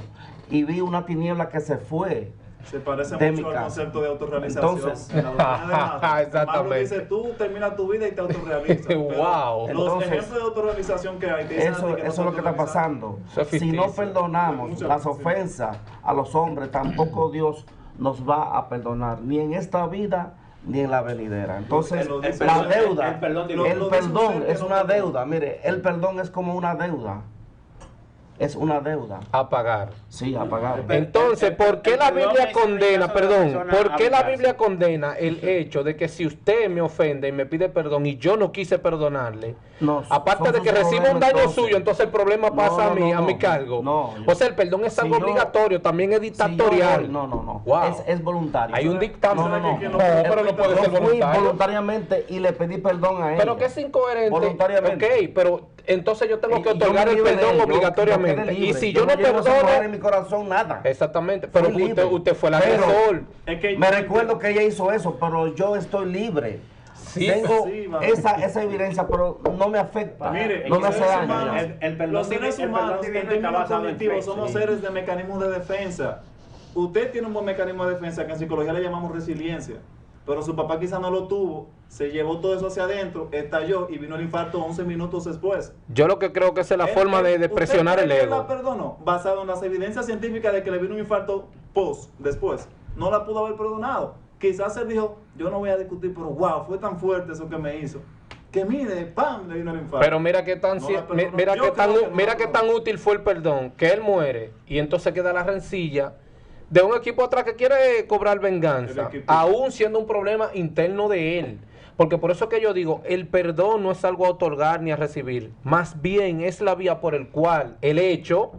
y vi una tiniebla que se fue. Se parece de mi mucho al casa. concepto de autorrealización. Entonces, en la doctrina de Maslow. Exactamente. Maslow dice, tú terminas tu vida y te autorrealizas. Pero Wow. los Entonces, ejemplos de autorrealización que hay, te dicen a ti Eso que no es te lo que está autorrealizas. pasando. Eso es Si no ficticio. perdonamos Muchas las veces. ofensas a los hombres, tampoco Dios nos va a perdonar, ni en esta vida ni en la venidera. Entonces, Lo dice- la deuda, el perdón divino. el Lo dice perdón usted que es no una perdona. deuda. Mire, el perdón es como una deuda. Es una deuda. A pagar. Sí, a pagar. Entonces, ¿por qué la perdón Biblia es el condena, rechazo de la perdón, persona por a qué la vengarse? Biblia condena el hecho de que si usted me ofende y me pide perdón y yo no quise perdonarle, No, aparte son de que sus reciba un problemas, daño entonces. suyo, entonces el problema No, pasa a no, mí, no, a mi no. cargo? No, O sea, el perdón es si algo yo- obligatorio, también es Si yo dictatorial. voy- no. Wow. Es voluntario. Hay un dictamen. No, no, no. No, pero no puede Yo ser fui voluntario. voluntariamente y le pedí perdón a ella. Pero que es incoherente. Voluntariamente. Ok, pero entonces yo tengo que Y yo otorgar me el libré, perdón yo obligatoriamente. quedé Y libre. si yo no llevo esa mujer en perdono, mi corazón, nada. exactamente, pero Fui libre. usted fue el Pero- agresor. Es que Me recuerdo que ella hizo eso, pero yo estoy libre. Sí, Tengo sí, va. esa evidencia, pero no me afecta. Mire, no me los hace seres daño. humanos, ya. el perdón los divino- seres el perdón humanos divino en está términos basado en cognitivos fe, somos sí. seres de mecanismos de defensa. Usted tiene un buen mecanismo de defensa que en psicología le llamamos resiliencia, pero su papá quizá no lo tuvo, se llevó todo eso hacia adentro, estalló y vino el infarto 11 minutos después. Yo lo que creo que esa es la forma de ¿Usted presionar el cree que ego. la perdonó? Basado en las evidencias científicas de que le vino un infarto después. No la pudo haber perdonado. Quizás él dijo, yo no voy a discutir, pero wow, fue tan fuerte eso que me hizo. Que mire, ¡pam! Le vino el infarto. Pero mira qué tan No la perdonó. mira Yo qué tan creo que no mira la qué perdonó. tan útil fue el perdón, que él muere y entonces queda la rencilla de un equipo atrás que quiere cobrar El venganza, equipo. aún siendo un problema interno de él. Porque por eso es que yo digo, el perdón no es algo a otorgar ni a recibir, más bien es la vía por el cual el hecho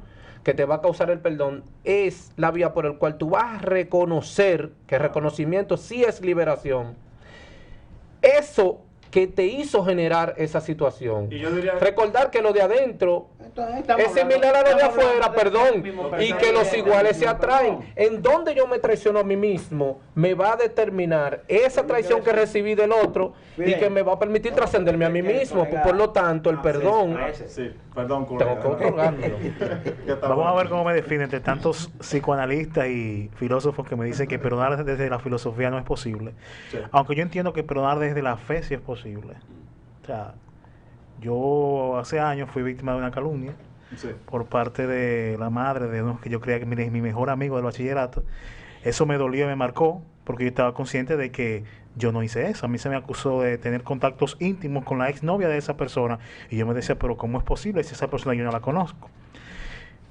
que te va a causar el perdón es la vía por el cual tú vas a reconocer que el reconocimiento sí es liberación. Eso que te hizo generar esa situación. Y yo diría- Recordar que lo de adentro es similar a lo de afuera, perdón, y que los iguales se atraen. En donde yo me traiciono a mí mismo, me va a determinar esa traición que recibí del otro y que me va a permitir trascenderme a mí mismo. Por lo tanto, el perdón, Sí, perdón, tengo que otorgármelo. Vamos a ver cómo me define entre tantos psicoanalistas y filósofos que me dicen que perdonar desde la filosofía no es posible. Sí. Aunque yo entiendo que perdonar desde la fe sí es posible. O sea, yo hace años fui víctima de una calumnia Sí. por parte de la madre de uno que yo creía que mi mejor amigo del bachillerato. Eso me dolió y me marcó porque yo estaba consciente de que yo no hice eso. A mí se me acusó de tener contactos íntimos con la exnovia de esa persona y yo me decía, pero ¿cómo es posible si esa persona yo no la conozco?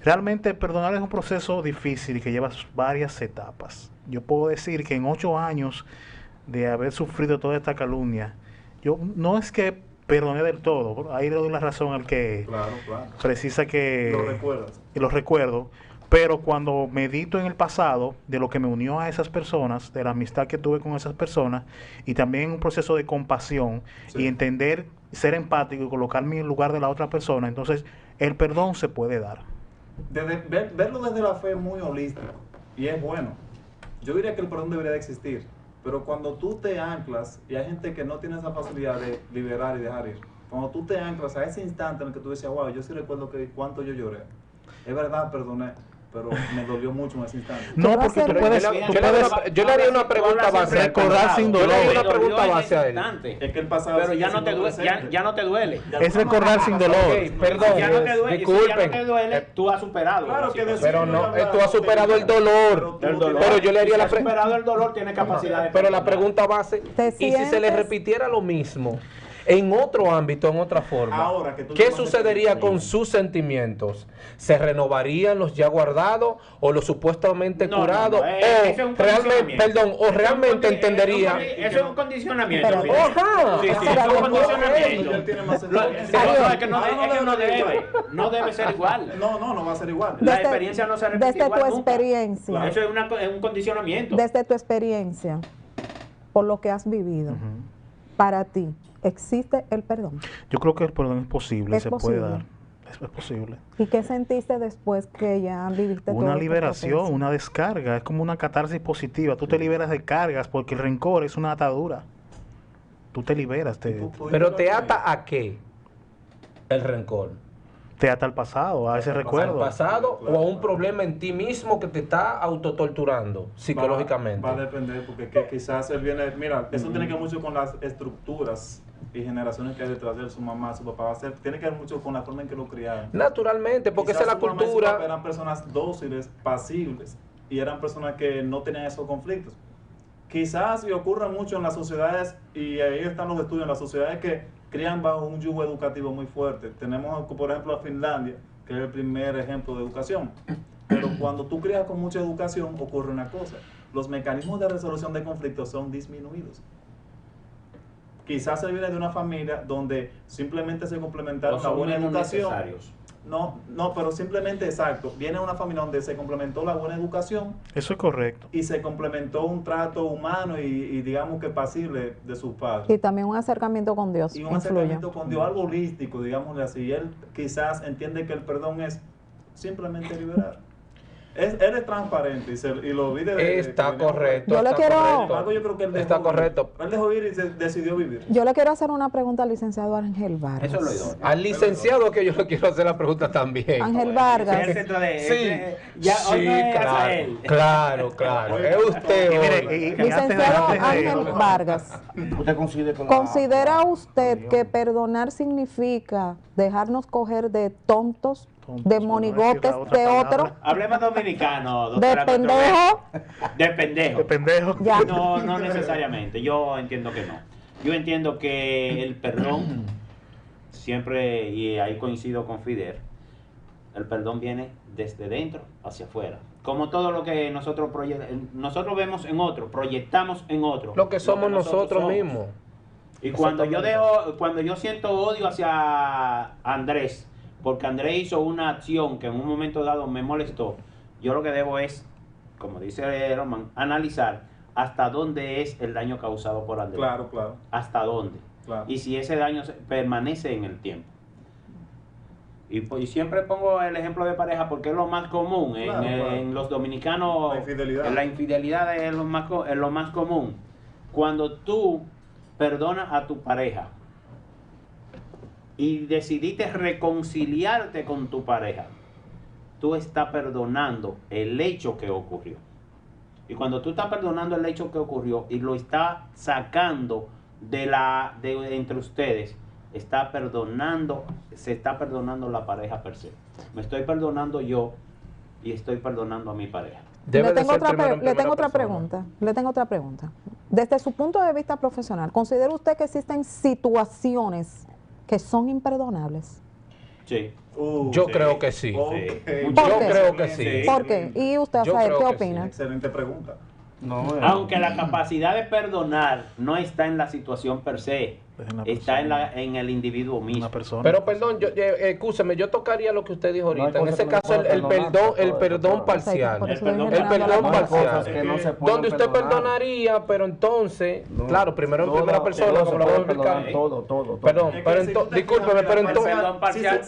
Realmente perdonar es un proceso difícil y que lleva varias etapas. Yo puedo decir que en 8 años de haber sufrido toda esta calumnia, yo no es que perdoné del todo, ahí le doy la razón al que Claro. precisa que Lo recuerdas. y lo recuerdo, pero cuando medito en el pasado de lo que me unió a esas personas, de la amistad que tuve con esas personas y también un proceso de compasión Sí. y entender, ser empático y colocarme en el lugar de la otra persona, entonces el perdón se puede dar. Verlo desde la fe es muy holístico y es bueno. Yo diría que el perdón debería de existir, pero cuando tú te anclas, y hay gente que no tiene esa facilidad de liberar y dejar ir, cuando tú te anclas a ese instante en el que tú dices, wow, yo sí recuerdo que cuánto yo lloré. Es verdad, perdoné, pero me dolió mucho en ese instante. No, Quiero porque tú hacer- puedes, Yo tú le- puedes yo le haría una pregunta base. recordar sin Yo le haría dolor. una pregunta base a él. Es que el pasado Pero ya sigue no te siendo duele, presente. ya no te duele. Ya Es no- recordar sin dolor. Ok, perdón, Ya no te duele. Si ya disculpen. no te duele, tú has superado. Claro la que situación. Pero decir, no, hablar, tú has superado el dolor. pero tú- Pero yo le haría Si la has pregunta. superado el dolor, tiene capacidad de Pero la perdonar. pregunta base, ¿Te y si se le sientes? repitiera lo mismo en otro ámbito, en otra forma, Ahora que tú ¿qué te vas a sucedería repetir. con sus sentimientos? ¿Se renovarían los ya guardados o los supuestamente No, curados? no, eso es un O realmente, condicionamiento. perdón, o realmente entendería. Eso es un condicionamiento. Pero- Fidel. Ajá. Sí, sí, Pero- eso es un Él condicionamiento. tiene más No, experiencia. no, es que no, Ah, es que no debe. No debe ser igual. No va a ser igual. La experiencia no se repite desde igual tu nunca. experiencia, Eso es un condicionamiento. desde tu experiencia, por lo que has vivido, para ti, ¿existe el perdón? Yo creo que el perdón es posible, Es se posible. puede dar. Es posible. ¿Y qué sentiste después que ya viviste todo Una este liberación, proceso? una descarga, es como una catarsis positiva. Tú te liberas de cargas porque el rencor es una atadura. Tú te liberas. Tú- tú Pero dijiste te lo ata a qué el rencor. te ata al pasado, a ese al recuerdo. pasado Claro, o a un claro. problema en ti mismo que te está autotorturando psicológicamente. Va a depender, porque quizás él viene, mira, eso tiene que ver mucho con las estructuras y generaciones que hay detrás de él, su mamá, su papá, tiene que ver mucho con la forma en que lo criaron. Naturalmente, porque esa es Quizás la su mamá y su cultura. papá eran personas dóciles, pasibles, y eran personas que no tenían esos conflictos. Quizás y ocurra mucho en las sociedades, y ahí están los estudios, en las sociedades que crían bajo un yugo educativo muy fuerte. Tenemos, por ejemplo, a Finlandia, que es el primer ejemplo de educación. Pero cuando tú crías con mucha educación, ocurre una cosa: los mecanismos de resolución de conflictos son disminuidos. Quizás se viene de una familia donde simplemente se complementaron O la son buena menos educación. necesarios. No, pero simplemente, exacto, viene de una familia donde se complementó la buena educación Eso es correcto. y se complementó un trato humano y digamos que pasible de sus padres. Y también un acercamiento con Dios Y un influye. acercamiento con Dios, algo holístico, digámosle así. Y él quizás entiende que el perdón es simplemente liberar. Él es transparente y lo vi de Está que venía- correcto. Yo le está quiero- Sin correcto. embargo, yo creo que él dejó Está vivir. correcto. Él dejó ir y decidió vivir. Yo le quiero hacer una pregunta al licenciado Ángel Vargas. Eso es lo idóneo. Al licenciado que yo le quiero hacer la pregunta también. Ángel Sí, Vargas. el centro de- Sí, ya, hoy sí, no es claro, él. claro. Es usted Y mire, hoy. y antes Licenciado de- Ángel Vargas, ¿Usted considera ¿considera usted que perdonar significa dejarnos coger de tontos, de monigotes de otro, Hablemos dominicano, de doctora pendejo? De pendejo. de pendejo. Ya. No, no necesariamente. Yo entiendo que no. Yo entiendo que el perdón, siempre, y ahí coincido con Fidel, el perdón viene desde dentro hacia afuera. Como todo lo que nosotros nosotros vemos en otro, proyectamos en otro. Lo que somos nosotros somos. mismos. Y cuando Exactamente. cuando yo siento odio hacia Andrés, porque Andrés hizo una acción que en un momento dado me molestó, yo lo que debo es, como dice Roman, analizar hasta dónde es el daño causado por Andrés. Claro, claro, Hasta dónde. claro. Y si ese daño permanece en el tiempo. Y siempre pongo el ejemplo de pareja porque es lo más común. Claro, claro. En los dominicanos, La infidelidad. la infidelidad es lo más común. Cuando tú perdonas a tu pareja y decidiste reconciliarte con tu pareja, tú estás perdonando el hecho que ocurrió. Y cuando tú estás perdonando el hecho que ocurrió y lo estás sacando de entre ustedes, se está perdonando la pareja per se. Me estoy perdonando yo y estoy perdonando a mi pareja. Debe Le de tengo ser otra, primero en le tengo primera otra persona. pregunta. Le tengo otra pregunta. Desde su punto de vista profesional, ¿considera usted que existen situaciones que son imperdonables? Sí. Yo Sí. creo que sí. Ok. ¿Por Yo qué? creo que sí. ¿Por qué? ¿Y usted, Yo Azael, creo qué que sí. opina? Excelente pregunta. No, Aunque la capacidad de perdonar no está en la situación per se, Es en la está persona. en el individuo mismo. Una persona. Pero perdón, escúcheme, yo tocaría lo que usted dijo No hay ahorita. En cosas ese que no se caso, el pueden perdonar, perdón doctora. parcial. Por eso El perdón deben El ganar perdón la No hay paz. parcial. cosas que no se pueden Donde usted perdonar. perdonaría, pero entonces, No, claro, primero en todo- primera persona, todo como se lo voy a puede perdonar, explicar. todo. Perdón, Es que pero si tú te discúlpeme, fijas, pero mira, entonces... Perdón parcial.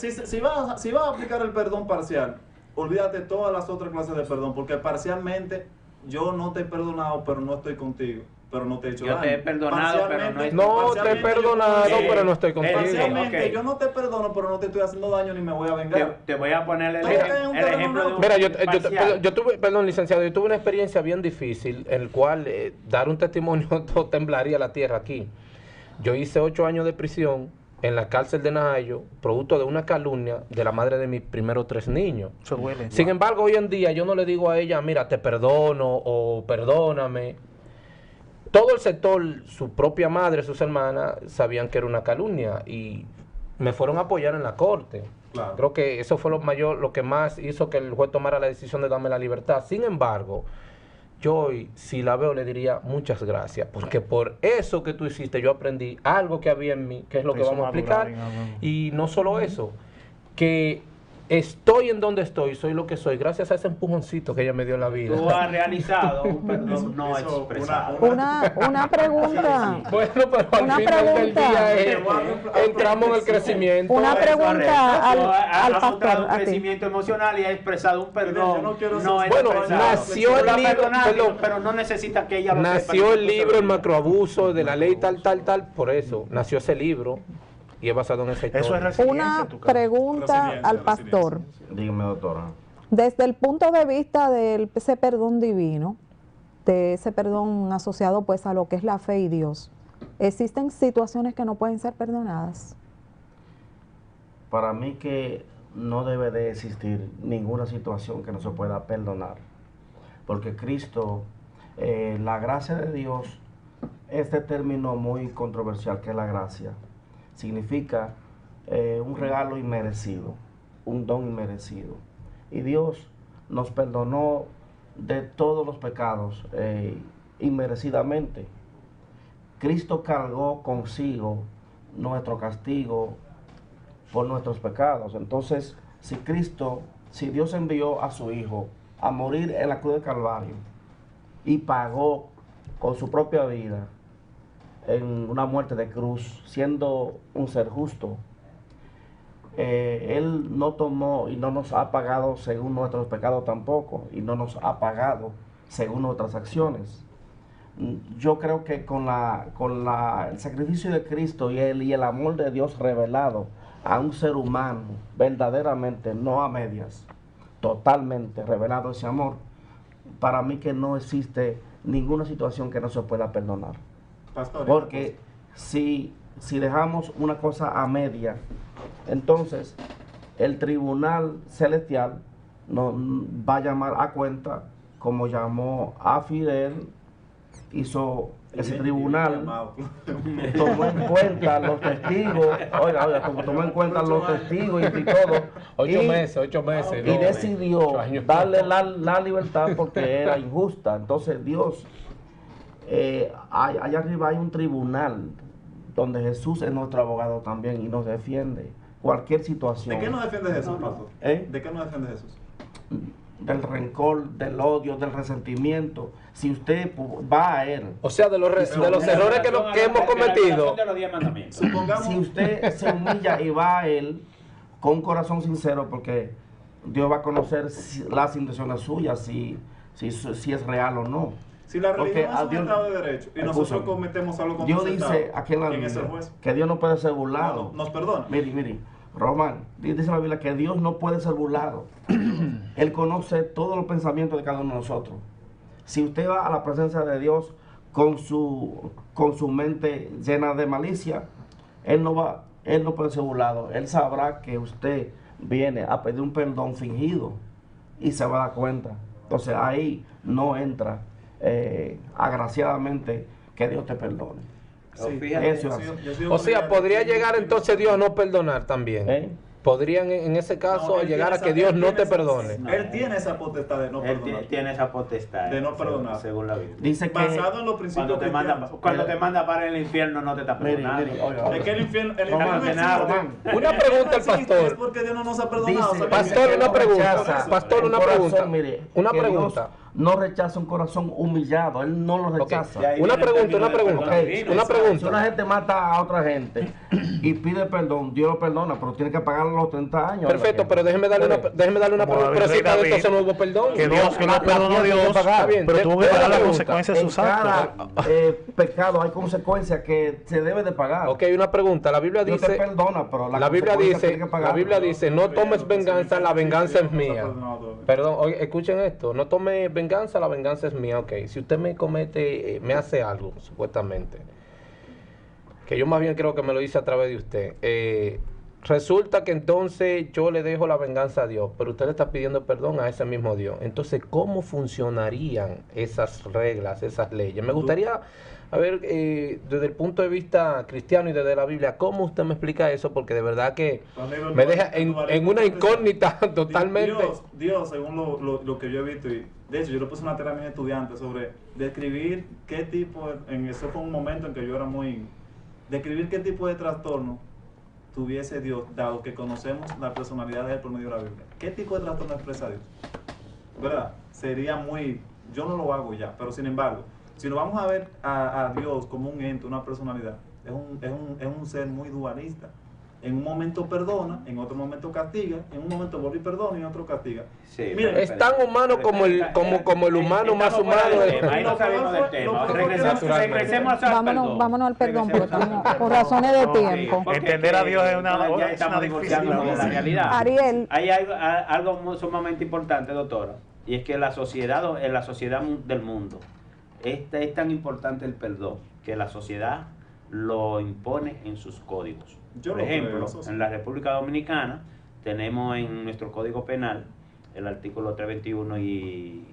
Si vas a aplicar el perdón parcial, olvídate todas las otras clases de perdón, porque parcialmente yo no te he perdonado, pero no estoy contigo, pero no te he hecho Yo daño. te he perdonado, pero no Parcialmente- es- No te he parcialmente yo perdonado, puedo decir, pero no estoy contigo. Parcialmente Ok. yo no te perdono, pero no te estoy haciendo daño ni me voy a Te, vengar. te voy a poner el, Todo está en un el terreno ejemplo de un Mira, parcial. yo tuve, perdón, licenciado, yo tuve una experiencia bien difícil, en el cual dar un testimonio no temblaría la tierra aquí. Yo hice 8 años de prisión en la cárcel de Najayo, producto de una calumnia de la madre de mis primeros 3 niños. Eso duele. Sin embargo, hoy en día yo no le digo a ella, mira, te perdono o perdóname. Todo el sector, su propia madre, sus hermanas, sabían que era una calumnia y me fueron a apoyar en la corte. Claro. Creo que eso fue lo que más hizo que el juez tomara la decisión de darme la libertad. Sin embargo, yo hoy, si la veo, le diría muchas gracias, porque por eso que tú hiciste, yo aprendí algo que había en mí, que es lo que Eso vamos a madurar explicar. en algo. Y no solo eso, que estoy en donde estoy, soy lo que soy, gracias a ese empujoncito que ella me dio en la vida. Tú has realizado un perdón no Eso, expresado. Una pregunta. Bueno, pero al Una final del pregunta. día entramos en el crecimiento. Una Eso es pregunta correcto. al- Tú has al mostrado pastor, un a ti. crecimiento emocional y has expresado un perdón Yo no quiero no ser- Bueno, expresado. nació Tú el lo has libro, perdonado, perdón. pero no necesita que ella lo sepa, Nació ni que el tú se libro lo El digas. macroabuso de la ley tal, por eso nació ese libro. y es basado en esa historia. Eso es resiliencia Una en tu caso. pregunta al pastor. Dígame, doctora. Desde el punto de vista de ese perdón divino, de ese perdón asociado pues a lo que es la fe y Dios, ¿existen situaciones que no pueden ser perdonadas? Para mí que no debe de existir ninguna situación que no se pueda perdonar. Porque Cristo, la gracia de Dios, este término muy controversial que es la gracia, significa un regalo inmerecido, un don inmerecido. Y Dios nos perdonó de todos los pecados inmerecidamente. Cristo cargó consigo nuestro castigo por nuestros pecados. Entonces, si Dios envió a su Hijo a morir en la cruz del Calvario y pagó con su propia vida en una muerte de cruz, siendo un ser justo, Él no tomó y no nos ha pagado según nuestros pecados tampoco, y no nos ha pagado según nuestras acciones. Yo creo que con el sacrificio de Cristo y el amor de Dios revelado a un ser humano, verdaderamente, no a medias, totalmente revelado ese amor, para mí que no existe ninguna situación que no se pueda perdonar. Pastor, Porque si dejamos una cosa a media, entonces el tribunal celestial nos va a llamar a cuenta, como llamó a Fidel, hizo ese tribunal, tomó en cuenta los testigos, oiga, tomó en cuenta los testigos y todo, 8 meses. y decidió darle la libertad porque era injusta. Entonces Dios, allá arriba hay un tribunal donde Jesús es nuestro abogado también y nos defiende cualquier situación. ¿De qué no defiende Jesús, pastor? ¿De qué no defiende Jesús? Del rencor, del odio, del resentimiento. Si usted va a Él, O sea, de los errores que hemos cometido. Supongamos, si usted se humilla y va a Él con un corazón sincero, porque Dios va a conocer las intenciones suyas, si es real o no. si la porque religión a es un Dios- estado de derecho y nosotros Escúchame. cometemos algo contra Dios ese dice estado, aquí en la ¿quién es el Biblia juez? que Dios no puede ser burlado. No, nos perdona. Mire, Román, dice la Biblia que Dios no puede ser burlado. Él conoce todos los pensamientos de cada uno de nosotros. Si usted va a la presencia de Dios con su mente llena de malicia, Él no puede ser burlado. Él sabrá que usted viene a pedir un perdón fingido y se va a dar cuenta. Entonces ahí no entra agraciadamente que Dios te perdone. Sí, Fíjate, Eso es así. O sea, podría llegar entonces Dios a no perdonar también. ¿Eh? Podrían en ese caso No, él llegar a tiene que esa- Dios él no tiene te esa- perdone. No. Él tiene esa potestad de no Él perdonar. tiene esa potestad. De no perdonar. Según la Biblia. Dice que Basado en los principios cristianos. Cuando te manda para el infierno no te está Mire, perdonando. oiga, Es que el infierno Román, existe. Román. Una pregunta al Sí, Es pastor. porque Dios no nos ha perdonado. Dice, ¿sabes? Pastor, que una no pregunta. rechaza Pastor, un una corazón, pregunta. mire, Una que pregunta. Dios no rechaza un corazón humillado, Él no lo Ok, rechaza. Y ahí Una viene el pregunta, término una de pregunta. perdón divino. Una Si una pregunta. gente mata a otra gente y pide perdón, Dios lo perdona, pero tiene que pagar los 30 años. Perfecto, pero déjeme darle una Como pregunta. Pero si David, entonces no hubo perdón. que Dios que no la perdonó a tiene que Dios, pagar. Está bien, pero tuvo que te- pagar te las pregunta. consecuencias de En sus actos. cada pecado hay consecuencias que se debe de pagar. Ok, una pregunta. La Biblia Dios te dice, perdona, pero la Biblia consecuencia dice, tiene que pagar. no tomes venganza, la venganza es mía. Perdonado todavía. Perdón, oye, escuchen esto, no tome venganza, la venganza es mía, ok. Si usted me comete, me hace algo, supuestamente, que yo más bien creo que me lo hice a través de usted, resulta que entonces yo le dejo la venganza a Dios, pero usted le está pidiendo perdón a ese mismo Dios. Entonces, ¿cómo funcionarían esas reglas, esas leyes? Me gustaría, a ver, desde el punto de vista cristiano y desde la Biblia, ¿cómo usted me explica eso? Porque de verdad que me deja en una incógnita totalmente. Dios, según lo que yo he visto, y de hecho yo le puse una tarea a mis estudiantes sobre describir qué tipo, eso fue un momento en que yo era describir qué tipo de trastorno tuviese Dios, dado que conocemos la personalidad de Él por medio de la Biblia. ¿Qué tipo de trastorno expresa Dios? ¿Verdad? Sería yo no lo hago ya, pero sin embargo, si nos vamos a ver a Dios como un ente, una personalidad, es un ser muy dualista. En un momento perdona, en otro momento castiga, en un momento vuelve y perdona y en otro castiga. Sí, Miren, Es tan humano como el humano más humano. Ahí no salimos del tema. Regresemos al perdón. Vámonos al perdón, porque Regresemos estamos por razones de tiempo. Porque Entender a Dios es una ya estamos divorciando de la realidad. Ariel. Hay algo muy sumamente importante, doctora, y es que en la sociedad del mundo es tan importante el perdón que la sociedad lo impone en sus códigos. Yo Por lo creo, ejemplo, eso sí. en la República Dominicana tenemos en nuestro Código Penal el artículo 321 y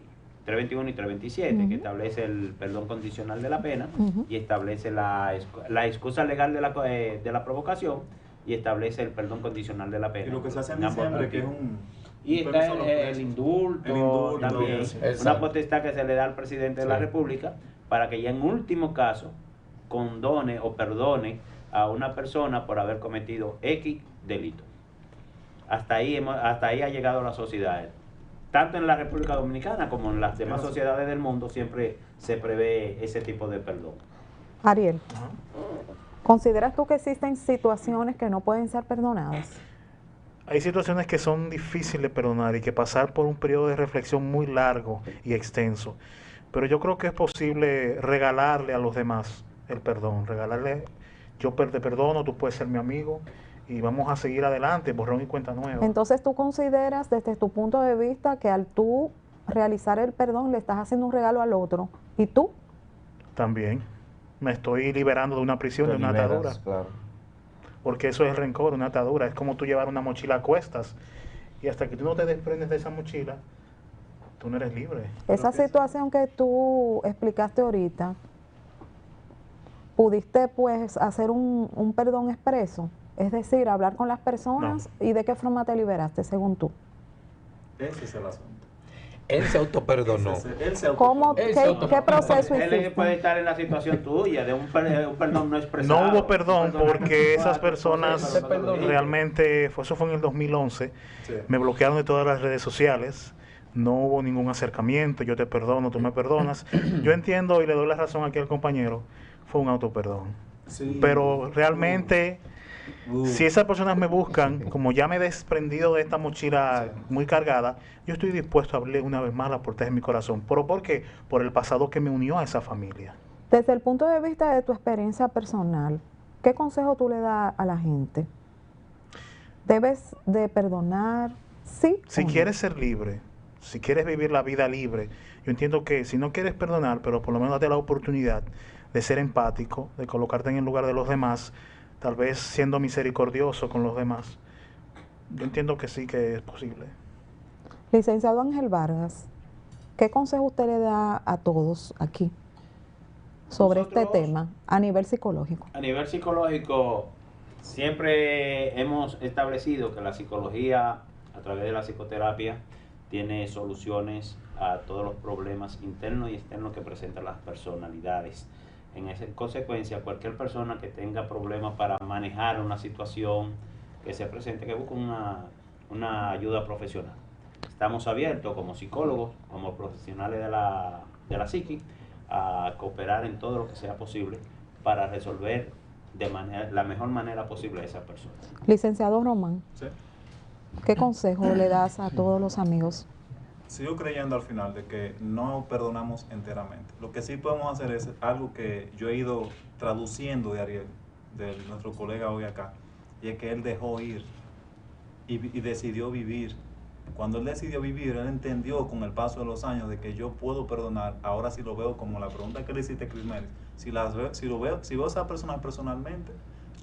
327, que establece el perdón condicional de la pena y establece la excusa legal de la provocación y establece el perdón condicional de la pena. Y lo que se hace en ambos diciembre, que es artículos. un... Y un está permiso a los el presos. indulto, El indulto, también, eso. una Exacto. potestad que se le da al presidente de la Sí. República para que ya en último caso condone o perdone a una persona por haber cometido X delito. Hasta ahí ha llegado la sociedad. Tanto en la República Dominicana como en las demás sociedades del mundo siempre se prevé ese tipo de perdón. Ariel, ¿consideras tú que existen situaciones que no pueden ser perdonadas? Hay situaciones que son difíciles de perdonar y que pasar por un periodo de reflexión muy largo y extenso. Pero yo creo que es posible regalarle a los demás el perdón. Regalarle, yo te perdono, tú puedes ser mi amigo y vamos a seguir adelante, borrón y cuenta nueva. Entonces, ¿tú consideras desde tu punto de vista que al tú realizar el perdón le estás haciendo un regalo al otro? ¿Y tú? También me estoy liberando de una prisión, de una atadura. Claro. Porque eso es el rencor, una atadura. Es como tú llevar una mochila a cuestas y hasta que tú no te desprendes de esa mochila, tú no eres libre. Esa situación que tú explicaste ahorita, ¿pudiste pues hacer un perdón expreso? Es decir, hablar con las personas. ¿Y de qué forma te liberaste según tú? Ese es el asunto. Él se autoperdonó. Él se ¿Cómo, Eso. qué proceso Él puede hiciste? estar en la situación tuya de un perdón no expresado. No hubo perdón porque esas Cualquier personas cosa, no lo digo. realmente, eso fue en el 2011, Sí. me bloquearon de todas las redes sociales, no hubo ningún acercamiento, yo te perdono, tú me perdonas. Yo entiendo y le doy la razón aquí al compañero, fue un autoperdón. Sí. Pero realmente, si esas personas me buscan, como ya me he desprendido de esta mochila muy cargada, yo estoy dispuesto a abrirle una vez más las puertas de mi corazón. ¿Pero por qué? Por el pasado que me unió a esa familia. Desde el punto de vista de tu experiencia personal, ¿qué consejo tú le das a la gente? ¿Debes de perdonar? ¿Sí? Si o no? quieres ser libre, si quieres vivir la vida libre, yo entiendo que si no quieres perdonar, pero por lo menos date la oportunidad de ser empático, de colocarte en el lugar de los demás, tal vez siendo misericordioso con los demás. Yo entiendo que sí que es posible. Licenciado Ángel Vargas, ¿qué consejo usted le da a todos aquí sobre este Nosotros- tema a nivel psicológico? A nivel psicológico, siempre hemos establecido que la psicología, a través de la psicoterapia, tiene soluciones a todos los problemas internos y externos que presentan las personalidades. En esa consecuencia, cualquier persona que tenga problemas para manejar una situación que se presente, que busque una ayuda profesional. Estamos abiertos como psicólogos, como profesionales de la psiqui, a cooperar en todo lo que sea posible para resolver de la mejor manera posible a esa persona. Licenciado Román, Sí. ¿qué consejo le das a todos los amigos? Sigo creyendo al final de que no perdonamos enteramente. Lo que sí podemos hacer es algo que yo he ido traduciendo de Ariel, de nuestro colega hoy acá, y es que él dejó ir y decidió vivir. Cuando él decidió vivir, él entendió con el paso de los años de que yo puedo perdonar. Ahora sí lo veo como la pregunta que le hiciste a Chris Meris. Si veo a esa persona personalmente,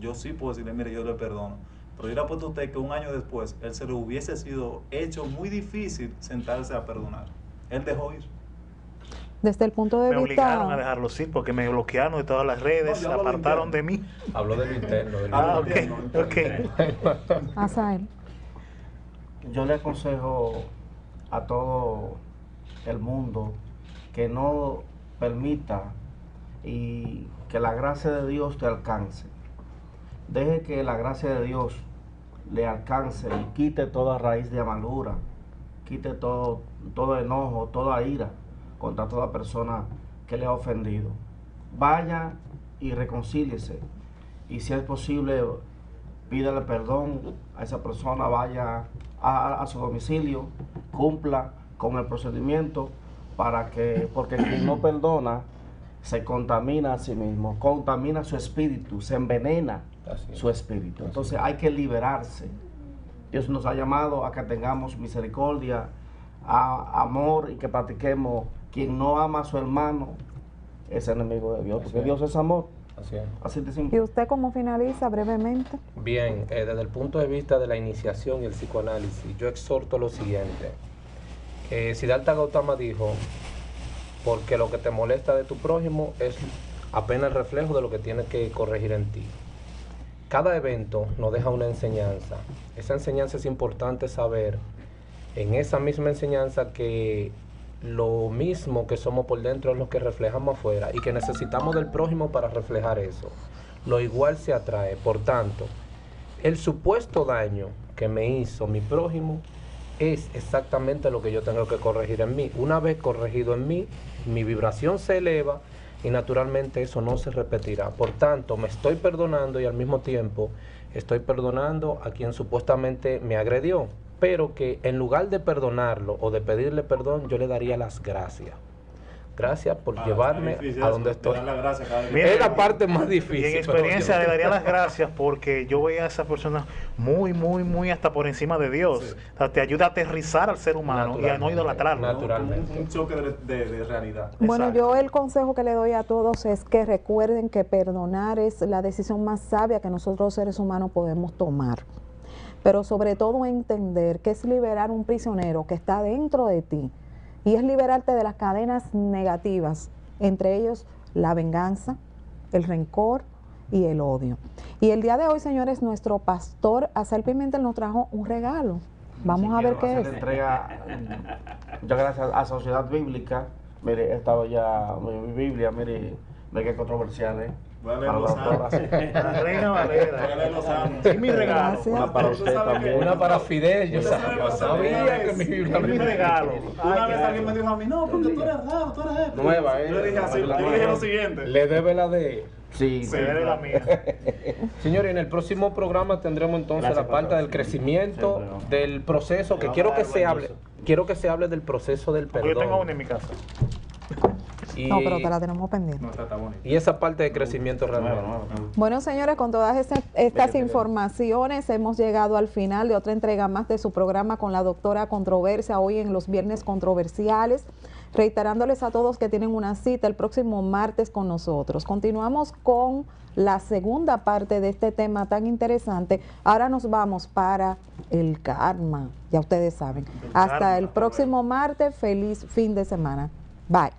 yo sí puedo decirle, mire, yo le perdono. Pero yo le apuesto a usted que un año después, él se le hubiese sido hecho muy difícil sentarse a perdonar. Él dejó ir. Desde el punto de Me obligaron a vista... dejarlos ir porque me bloquearon de todas las redes, No, se yo hablo de apartaron interno. de mí. Habló de lo interno. de lo Ah, interno. ok. Azael, Yo le aconsejo a todo el mundo que no permita y que la gracia de Dios te alcance. Deje que la gracia de Dios le alcance y quite toda raíz de amargura, quite todo enojo, toda ira contra toda persona que le ha ofendido. Vaya y reconcíliese y si es posible pídele perdón a esa persona, vaya a su domicilio, cumpla con el procedimiento porque quien no perdona se contamina a sí mismo, contamina su espíritu, se envenena su espíritu. Entonces hay que liberarse. Dios nos ha llamado a que tengamos misericordia, amor y que practiquemos. Quien no ama a su hermano es enemigo de Dios, porque Dios es amor. Así de simple. ¿Y usted cómo finaliza brevemente? Bien, desde el punto de vista de la iniciación y el psicoanálisis, yo exhorto lo siguiente. Siddhartha Gautama dijo, porque lo que te molesta de tu prójimo es apenas el reflejo de lo que tienes que corregir en ti. Cada evento nos deja una enseñanza. Esa enseñanza es importante saber, en esa misma enseñanza, que lo mismo que somos por dentro es lo que reflejamos afuera y que necesitamos del prójimo para reflejar eso. Lo igual se atrae. Por tanto, el supuesto daño que me hizo mi prójimo es exactamente lo que yo tengo que corregir en mí. Una vez corregido en mí, mi vibración se eleva y naturalmente eso no se repetirá. Por tanto, me estoy perdonando y al mismo tiempo estoy perdonando a quien supuestamente me agredió, pero que en lugar de perdonarlo o de pedirle perdón, yo le daría las gracias. Gracias por llevarme a donde estoy. Es la parte más difícil. Y en experiencia le daría las gracias porque yo veía a esa persona muy hasta por encima de Dios. Sí. O sea, te ayuda a aterrizar al ser humano y a no idolatrarlo. Naturalmente. Un choque de realidad. Bueno, Exacto. yo el consejo que le doy a todos es que recuerden que perdonar es la decisión más sabia que nosotros seres humanos podemos tomar. Pero sobre todo entender que es liberar un prisionero que está dentro de ti y es liberarte de las cadenas negativas, entre ellos la venganza, el rencor y el odio. Y el día de hoy, señores, nuestro pastor Azael Pimentel nos trajo un regalo. Vamos a ver qué es. Entrega, muchas gracias a Sociedad Bíblica. Mire, estaba ya mi Biblia, mire qué controversial, ¿eh? Vale, la Reina Valera. Sí, mi regalo. Gracias. Una para usted también. Una para Fidel, yo sabía que mi Biblia Es mi regalo. Una vez alguien me dijo a mí, no, porque tú eres raro, tú eres esto. Nueva, Yo le dije así, yo le dije lo siguiente. le debe la de... Sí, Se debe la mía. Señores, en el próximo programa tendremos entonces Gracias, la parte pastor. del crecimiento, Sí, del proceso, que Vamos quiero a que dar se buen hable, uso. quiero que se hable del proceso del Porque yo tengo perdón. una en mi casa. No, pero te la tenemos pendiente. No, está bonito. Y esa parte de crecimiento realmente. Bueno, señores, con todas estas informaciones hemos llegado al final de otra entrega más de su programa con la doctora Controversia, hoy en los Viernes Controversiales, reiterándoles a todos que tienen una cita el próximo martes con nosotros. Continuamos con la segunda parte de este tema tan interesante. Ahora nos vamos para el karma, ya ustedes saben. Hasta el próximo martes, feliz fin de semana. Bye.